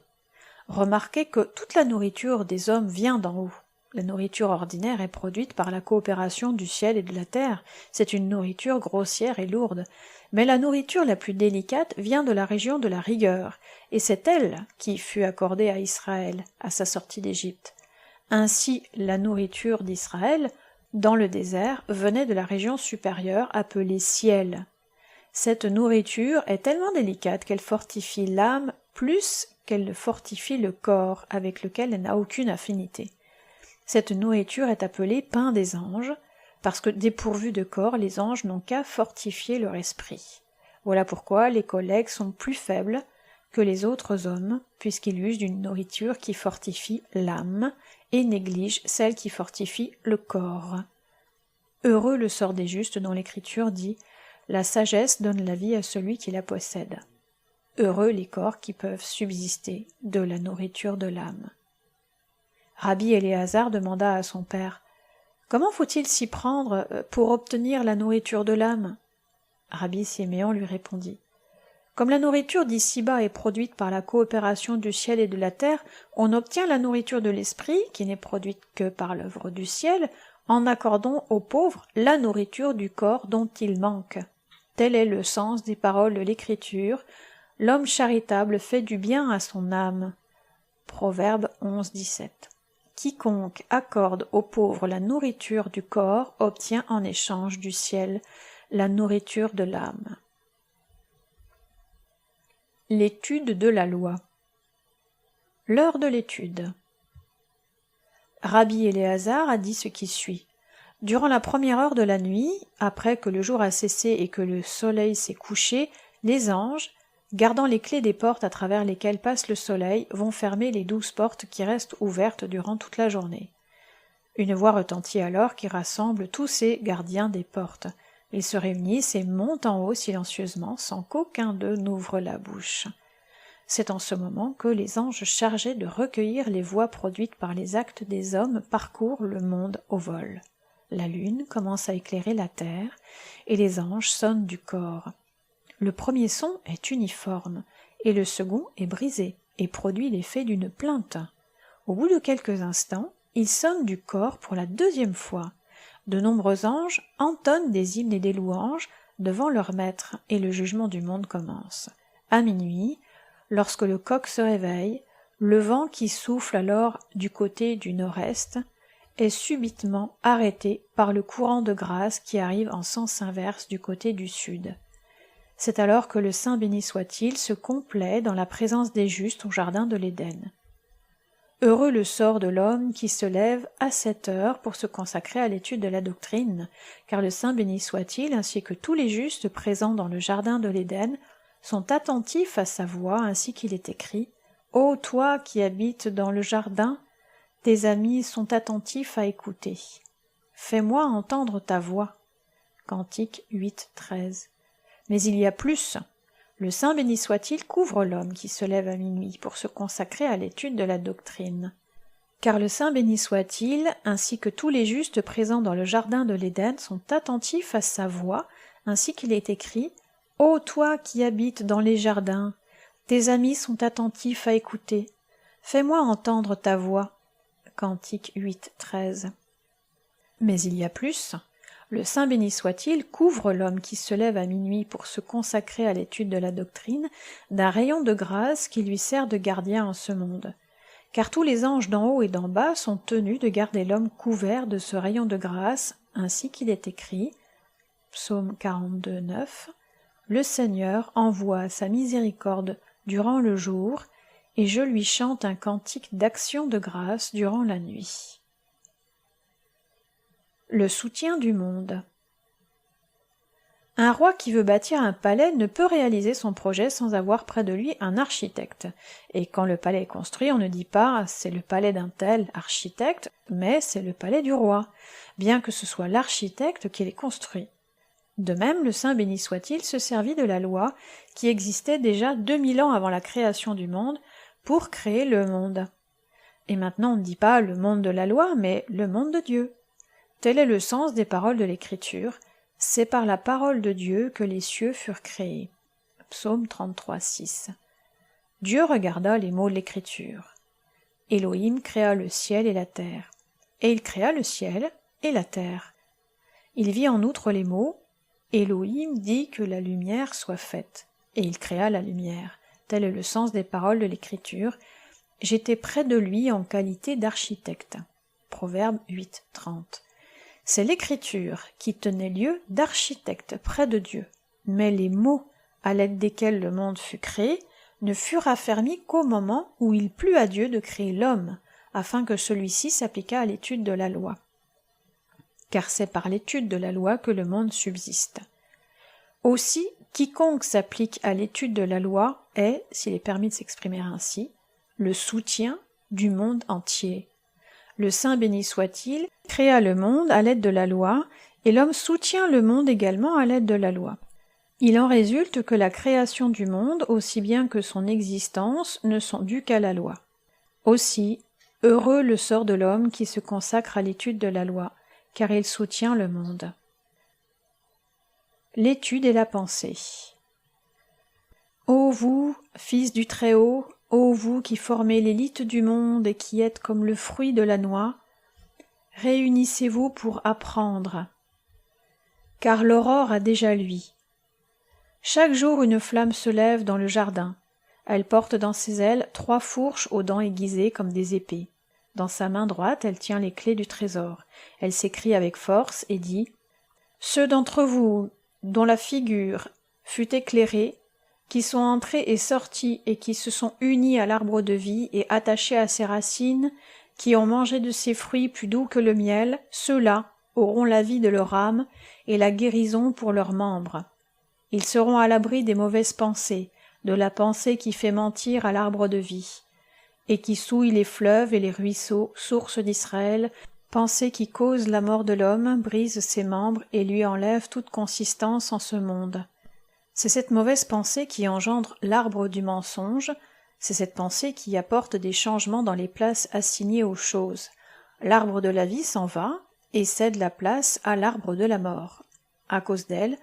Remarquez que toute la nourriture des hommes vient d'en haut. La nourriture ordinaire est produite par la coopération du ciel et de la terre. C'est une nourriture grossière et lourde. Mais la nourriture la plus délicate vient de la région de la rigueur, et c'est elle qui fut accordée à Israël à sa sortie d'Égypte. Ainsi, la nourriture d'Israël, dans le désert, venait de la région supérieure appelée ciel. Cette nourriture est tellement délicate qu'elle fortifie l'âme plus qu'elle ne fortifie le corps, avec lequel elle n'a aucune affinité. Cette nourriture est appelée pain des anges, parce que dépourvus de corps, les anges n'ont qu'à fortifier leur esprit. Voilà pourquoi les collègues sont plus faibles que les autres hommes, puisqu'ils usent d'une nourriture qui fortifie l'âme et négligent celle qui fortifie le corps. Heureux le sort des justes dont l'Écriture dit « La sagesse donne la vie à celui qui la possède ». Heureux les corps qui peuvent subsister de la nourriture de l'âme. Rabbi Éléazar demanda à son père « Comment faut-il s'y prendre pour obtenir la nourriture de l'âme ?» Rabbi Siméon lui répondit « Comme la nourriture d'ici-bas est produite par la coopération du ciel et de la terre, on obtient la nourriture de l'esprit, qui n'est produite que par l'œuvre du ciel, en accordant aux pauvres la nourriture du corps dont ils manquent. Tel est le sens des paroles de l'Écriture. L'homme charitable fait du bien à son âme. » Proverbe 11, 17. Quiconque accorde aux pauvres la nourriture du corps obtient en échange du ciel la nourriture de l'âme. L'étude de la loi. L'heure de l'étude. Rabbi Éléazar a dit ce qui suit. Durant la première heure de la nuit, après que le jour a cessé et que le soleil s'est couché, les anges, gardant les clés des portes à travers lesquelles passe le soleil, vont fermer les 12 portes qui restent ouvertes durant toute la journée. Une voix retentit alors qui rassemble tous ces gardiens des portes. Ils se réunissent et montent en haut silencieusement sans qu'aucun d'eux n'ouvre la bouche. C'est en ce moment que les anges chargés de recueillir les voix produites par les actes des hommes parcourent le monde au vol. La lune commence à éclairer la terre et les anges sonnent du cor. Le premier son est uniforme et le second est brisé et produit l'effet d'une plainte. Au bout de quelques instants, ils sonnent du cor pour la deuxième fois. De nombreux anges entonnent des hymnes et des louanges devant leur maître et le jugement du monde commence. À minuit, lorsque le coq se réveille, le vent qui souffle alors du côté du nord-est est subitement arrêté par le courant de grâce qui arrive en sens inverse du côté du sud. C'est alors que le Saint béni soit-il se complaît dans la présence des justes au jardin de l'Éden. Heureux le sort de l'homme qui se lève à cette heure pour se consacrer à l'étude de la doctrine, car le Saint béni soit-il ainsi que tous les justes présents dans le jardin de l'Éden sont attentifs à sa voix ainsi qu'il est écrit « Ô toi qui habites dans le jardin, tes amis sont attentifs à écouter. Fais-moi entendre ta voix. » Cantique 8:13. Mais il y a plus. Le Saint béni soit-il couvre l'homme qui se lève à minuit pour se consacrer à l'étude de la doctrine. Car le Saint béni soit-il, ainsi que tous les justes présents dans le jardin de l'Éden sont attentifs à sa voix, ainsi qu'il est écrit « Ô toi qui habites dans les jardins, tes amis sont attentifs à écouter. Fais-moi entendre ta voix. » Cantique 8:13. Mais il y a plus. Le Saint béni soit-il couvre l'homme qui se lève à minuit pour se consacrer à l'étude de la doctrine d'un rayon de grâce qui lui sert de gardien en ce monde. Car tous les anges d'en haut et d'en bas sont tenus de garder l'homme couvert de ce rayon de grâce, ainsi qu'il est écrit, Psaume 42:9, « Le Seigneur envoie sa miséricorde durant le jour, et je lui chante un cantique d'action de grâce durant la nuit. » Le soutien du monde. Un roi qui veut bâtir un palais ne peut réaliser son projet sans avoir près de lui un architecte. Et quand le palais est construit, on ne dit pas « c'est le palais d'un tel architecte », mais c'est le palais du roi, bien que ce soit l'architecte qui l'ait construit. De même, le Saint béni soit-il se servit de la loi qui existait déjà 2000 ans avant la création du monde pour créer le monde. Et maintenant on ne dit pas le monde de la loi, mais le monde de Dieu. Tel est le sens des paroles de l'Écriture. C'est par la parole de Dieu que les cieux furent créés. Psaume 33:6. Dieu regarda les mots de l'Écriture. Elohim créa le ciel et la terre. Et il créa le ciel et la terre. Il vit en outre les mots « Elohim dit que la lumière soit faite. » Et il créa la lumière. Tel est le sens des paroles de l'Écriture. J'étais près de lui en qualité d'architecte. Proverbe 8:30. C'est l'Écriture qui tenait lieu d'architecte près de Dieu. Mais les mots à l'aide desquels le monde fut créé ne furent affermis qu'au moment où il plut à Dieu de créer l'homme, afin que celui-ci s'appliquât à l'étude de la loi. Car c'est par l'étude de la loi que le monde subsiste. Aussi, quiconque s'applique à l'étude de la loi est, s'il est permis de s'exprimer ainsi, le soutien du monde entier. Le Saint béni soit-il créa le monde à l'aide de la loi, et l'homme soutient le monde également à l'aide de la loi. Il en résulte que la création du monde, aussi bien que son existence, ne sont dues qu'à la loi. Aussi, heureux le sort de l'homme qui se consacre à l'étude de la loi, car il soutient le monde. L'étude et la pensée. Ô vous, fils du Très-Haut, ô vous qui formez l'élite du monde et qui êtes comme le fruit de la noix, réunissez-vous pour apprendre, car l'aurore a déjà lui. Chaque jour une flamme se lève dans le jardin. Elle porte dans ses ailes 3 fourches aux dents aiguisées comme des épées. Dans sa main droite, elle tient les clés du trésor. Elle s'écrie avec force et dit « Ceux d'entre vous dont la figure fut éclairée, qui sont entrés et sortis et qui se sont unis à l'arbre de vie et attachés à ses racines, qui ont mangé de ses fruits plus doux que le miel, ceux-là auront la vie de leur âme et la guérison pour leurs membres. Ils seront à l'abri des mauvaises pensées, de la pensée qui fait mentir à l'arbre de vie, et qui souille les fleuves et les ruisseaux, sources d'Israël, Pensée qui cause la mort de l'homme, brise ses membres et lui enlève toute consistance en ce monde. C'est cette mauvaise pensée qui engendre l'arbre du mensonge, c'est cette pensée qui apporte des changements dans les places assignées aux choses. L'arbre de la vie s'en va et cède la place à l'arbre de la mort. À cause d'elle,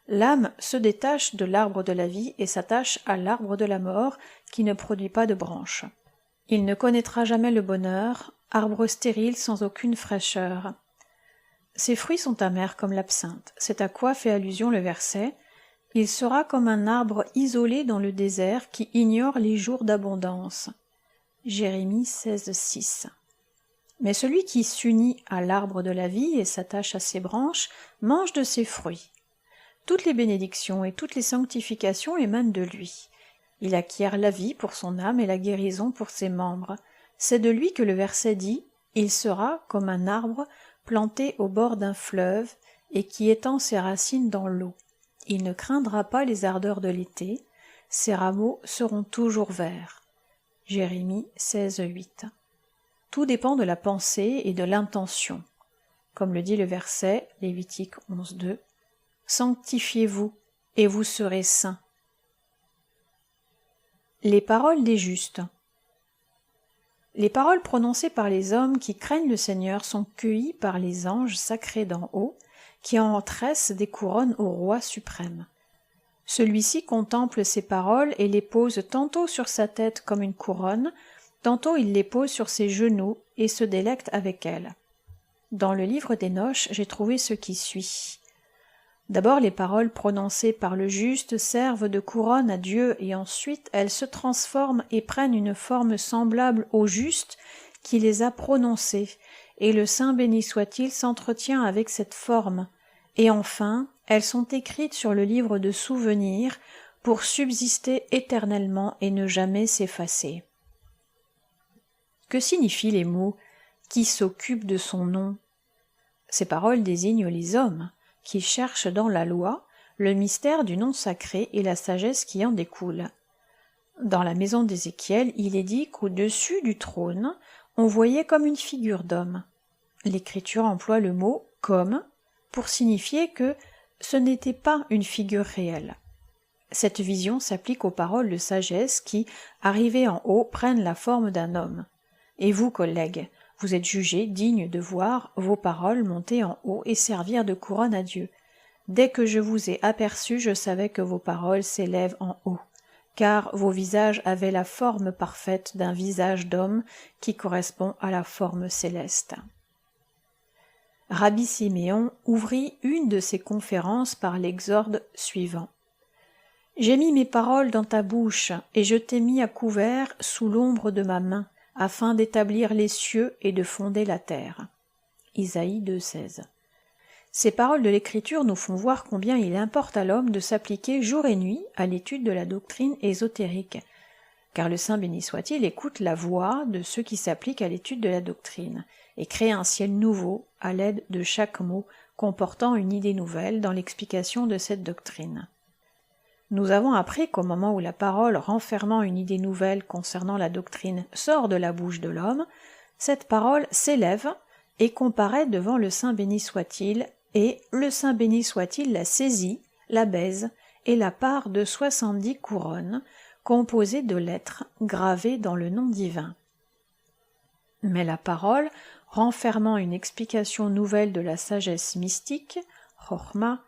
l'âme se détache de l'arbre de la vie et s'attache à l'arbre de la mort qui ne produit pas de branches. Il ne connaîtra jamais le bonheur, arbre stérile sans aucune fraîcheur. Ses fruits sont amers comme l'absinthe, c'est à quoi fait allusion le verset « Il sera comme un arbre isolé dans le désert qui ignore les jours d'abondance. » Jérémie 16:6. Mais celui qui s'unit à l'arbre de la vie et s'attache à ses branches mange de ses fruits. Toutes les bénédictions et toutes les sanctifications émanent de lui. Il acquiert la vie pour son âme et la guérison pour ses membres. C'est de lui que le verset dit « Il sera comme un arbre planté au bord d'un fleuve et qui étend ses racines dans l'eau. Il ne craindra pas les ardeurs de l'été, ses rameaux seront toujours verts. » Jérémie 16:8. Tout dépend de la pensée et de l'intention. Comme le dit le verset, Lévitique 11:2, « Sanctifiez-vous, et vous serez saints. » Les paroles des justes. Les paroles prononcées par les hommes qui craignent le Seigneur sont cueillies par les anges sacrés d'en haut, qui en tressent des couronnes au roi suprême. Celui-ci contemple ces paroles et les pose tantôt sur sa tête comme une couronne, tantôt il les pose sur ses genoux et se délecte avec elles. Dans le livre d'Hénoch, j'ai trouvé ce qui suit. D'abord, les paroles prononcées par le juste servent de couronne à Dieu et ensuite elles se transforment et prennent une forme semblable au juste qui les a prononcées, et le Saint béni soit-il s'entretient avec cette forme. Et enfin, elles sont écrites sur le livre de souvenirs pour subsister éternellement et ne jamais s'effacer. Que signifient les mots « qui s'occupe de son nom » ? Ces paroles désignent les hommes qui cherchent dans la loi le mystère du nom sacré et la sagesse qui en découle. Dans la maison d'Ézéchiel, il est dit qu'au-dessus du trône, on voyait comme une figure d'homme. L'Écriture emploie le mot « comme » pour signifier que ce n'était pas une figure réelle. Cette vision s'applique aux paroles de sagesse qui, arrivées en haut, prennent la forme d'un homme. Et vous, collègues, vous êtes jugés dignes de voir vos paroles monter en haut et servir de couronne à Dieu. Dès que je vous ai aperçus, je savais que vos paroles s'élèvent en haut, car vos visages avaient la forme parfaite d'un visage d'homme qui correspond à la forme céleste. Rabbi Siméon ouvrit une de ses conférences par l'exorde suivant. « J'ai mis mes paroles dans ta bouche, et je t'ai mis à couvert sous l'ombre de ma main, afin d'établir les cieux et de fonder la terre. » Isaïe 2,16. Ces paroles de l'Écriture nous font voir combien il importe à l'homme de s'appliquer jour et nuit à l'étude de la doctrine ésotérique, car le Saint béni soit-il écoute la voix de ceux qui s'appliquent à l'étude de la doctrine, et crée un ciel nouveau à l'aide de chaque mot comportant une idée nouvelle dans l'explication de cette doctrine. Nous avons appris qu'au moment où la parole renfermant une idée nouvelle concernant la doctrine sort de la bouche de l'homme, cette parole s'élève et comparaît devant le Saint béni soit-il, et le Saint béni soit-il la saisit, la baise et la part de 70 couronnes, composées de lettres gravées dans le nom divin. Mais la parole, renfermant une explication nouvelle de la sagesse mystique, Chokhma,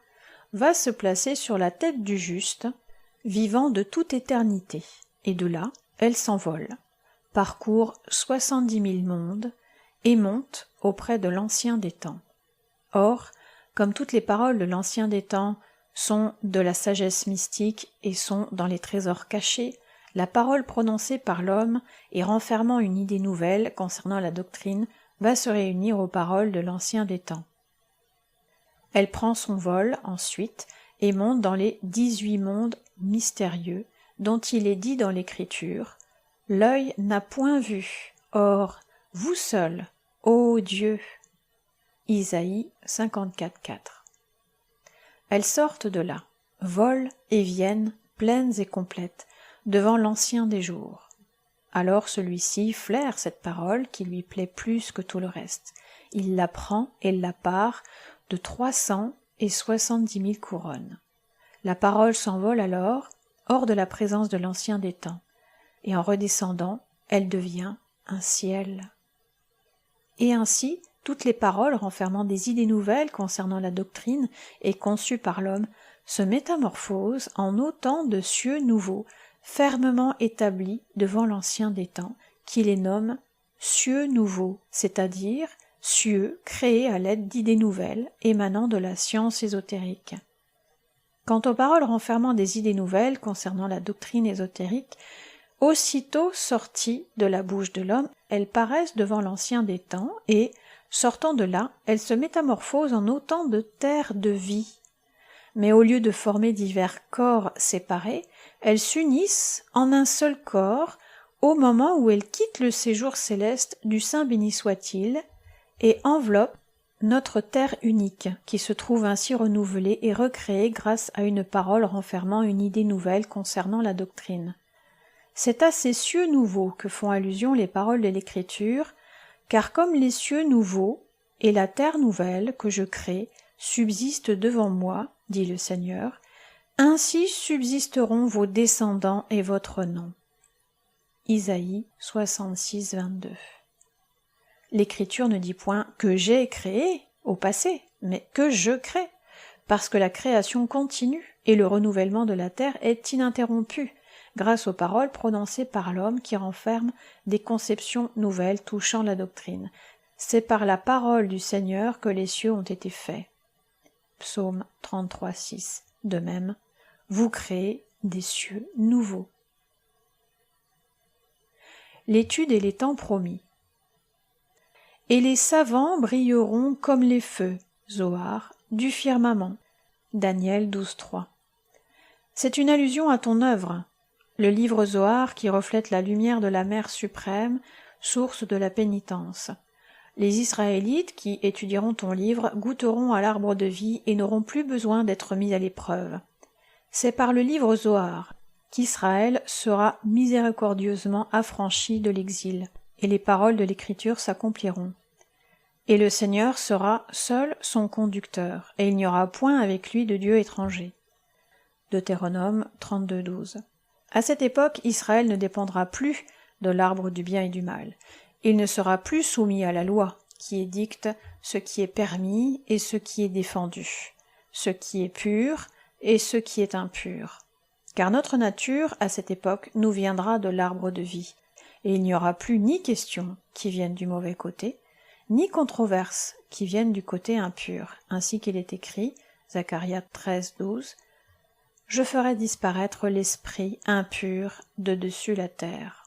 va se placer sur la tête du juste, vivant de toute éternité, et de là, elle s'envole, parcourt 70 000 mondes, et monte auprès de l'Ancien des temps. Or, comme toutes les paroles de l'Ancien des temps sont de la sagesse mystique et sont dans les trésors cachés, la parole prononcée par l'homme et renfermant une idée nouvelle concernant la doctrine va se réunir aux paroles de l'Ancien des temps. Elle prend son vol ensuite et monte dans les 18 mondes mystérieux dont il est dit dans l'Écriture « L'œil n'a point vu, or vous seul, ô Dieu » Isaïe 54,4. Elles sortent de là, volent et viennent, pleines et complètes, devant l'Ancien des jours. Alors celui-ci flaire cette parole qui lui plaît plus que tout le reste. Il la prend et la part de 370 000 couronnes. La parole s'envole alors hors de la présence de l'Ancien des temps, et en redescendant, elle devient un ciel. Et ainsi, toutes les paroles renfermant des idées nouvelles concernant la doctrine et conçues par l'homme se métamorphosent en autant de cieux nouveaux, fermement établis devant l'Ancien des temps, qui les nomme cieux nouveaux, c'est-à-dire cieux créés à l'aide d'idées nouvelles émanant de la science ésotérique. Quant aux paroles renfermant des idées nouvelles concernant la doctrine ésotérique, aussitôt sorties de la bouche de l'homme, elles paraissent devant l'Ancien des temps et, sortant de là, elles se métamorphosent en autant de terres de vie. Mais au lieu de former divers corps séparés, elles s'unissent en un seul corps au moment où elles quittent le séjour céleste du Saint béni soit-il et enveloppent notre terre unique, qui se trouve ainsi renouvelée et recréée grâce à une parole renfermant une idée nouvelle concernant la doctrine. C'est à ces cieux nouveaux que font allusion les paroles de l'Écriture, car comme les cieux nouveaux et la terre nouvelle que je crée subsistent devant moi, dit le Seigneur, ainsi subsisteront vos descendants et votre nom. Isaïe 66, 22. L'Écriture ne dit point que j'ai créé au passé, mais que je crée, parce que la création continue et le renouvellement de la terre est ininterrompu, grâce aux paroles prononcées par l'homme qui renferment des conceptions nouvelles touchant la doctrine. C'est par la parole du Seigneur que les cieux ont été faits. Psaume 33, 6. De même, vous créez des cieux nouveaux. L'étude et les temps promis. Et les savants brilleront comme les feux, Zohar, du firmament. Daniel 12, 3. C'est une allusion à ton œuvre, le livre Zohar qui reflète la lumière de la mer suprême, source de la pénitence. Les Israélites qui étudieront ton livre goûteront à l'arbre de vie et n'auront plus besoin d'être mis à l'épreuve. C'est par le livre Zohar qu'Israël sera miséricordieusement affranchi de l'exil, et les paroles de l'Écriture s'accompliront. Et le Seigneur sera seul son conducteur, et il n'y aura point avec lui de dieu étranger. Deutéronome 32, 12. À cette époque, Israël ne dépendra plus de l'arbre du bien et du mal. Il ne sera plus soumis à la loi, qui édicte ce qui est permis et ce qui est défendu, ce qui est pur et ce qui est impur. Car notre nature, à cette époque, nous viendra de l'arbre de vie, et il n'y aura plus ni questions qui viennent du mauvais côté, ni controverses qui viennent du côté impur, ainsi qu'il est écrit, Zacharia 13, 12, « Je ferai disparaître l'esprit impur de dessus la terre. »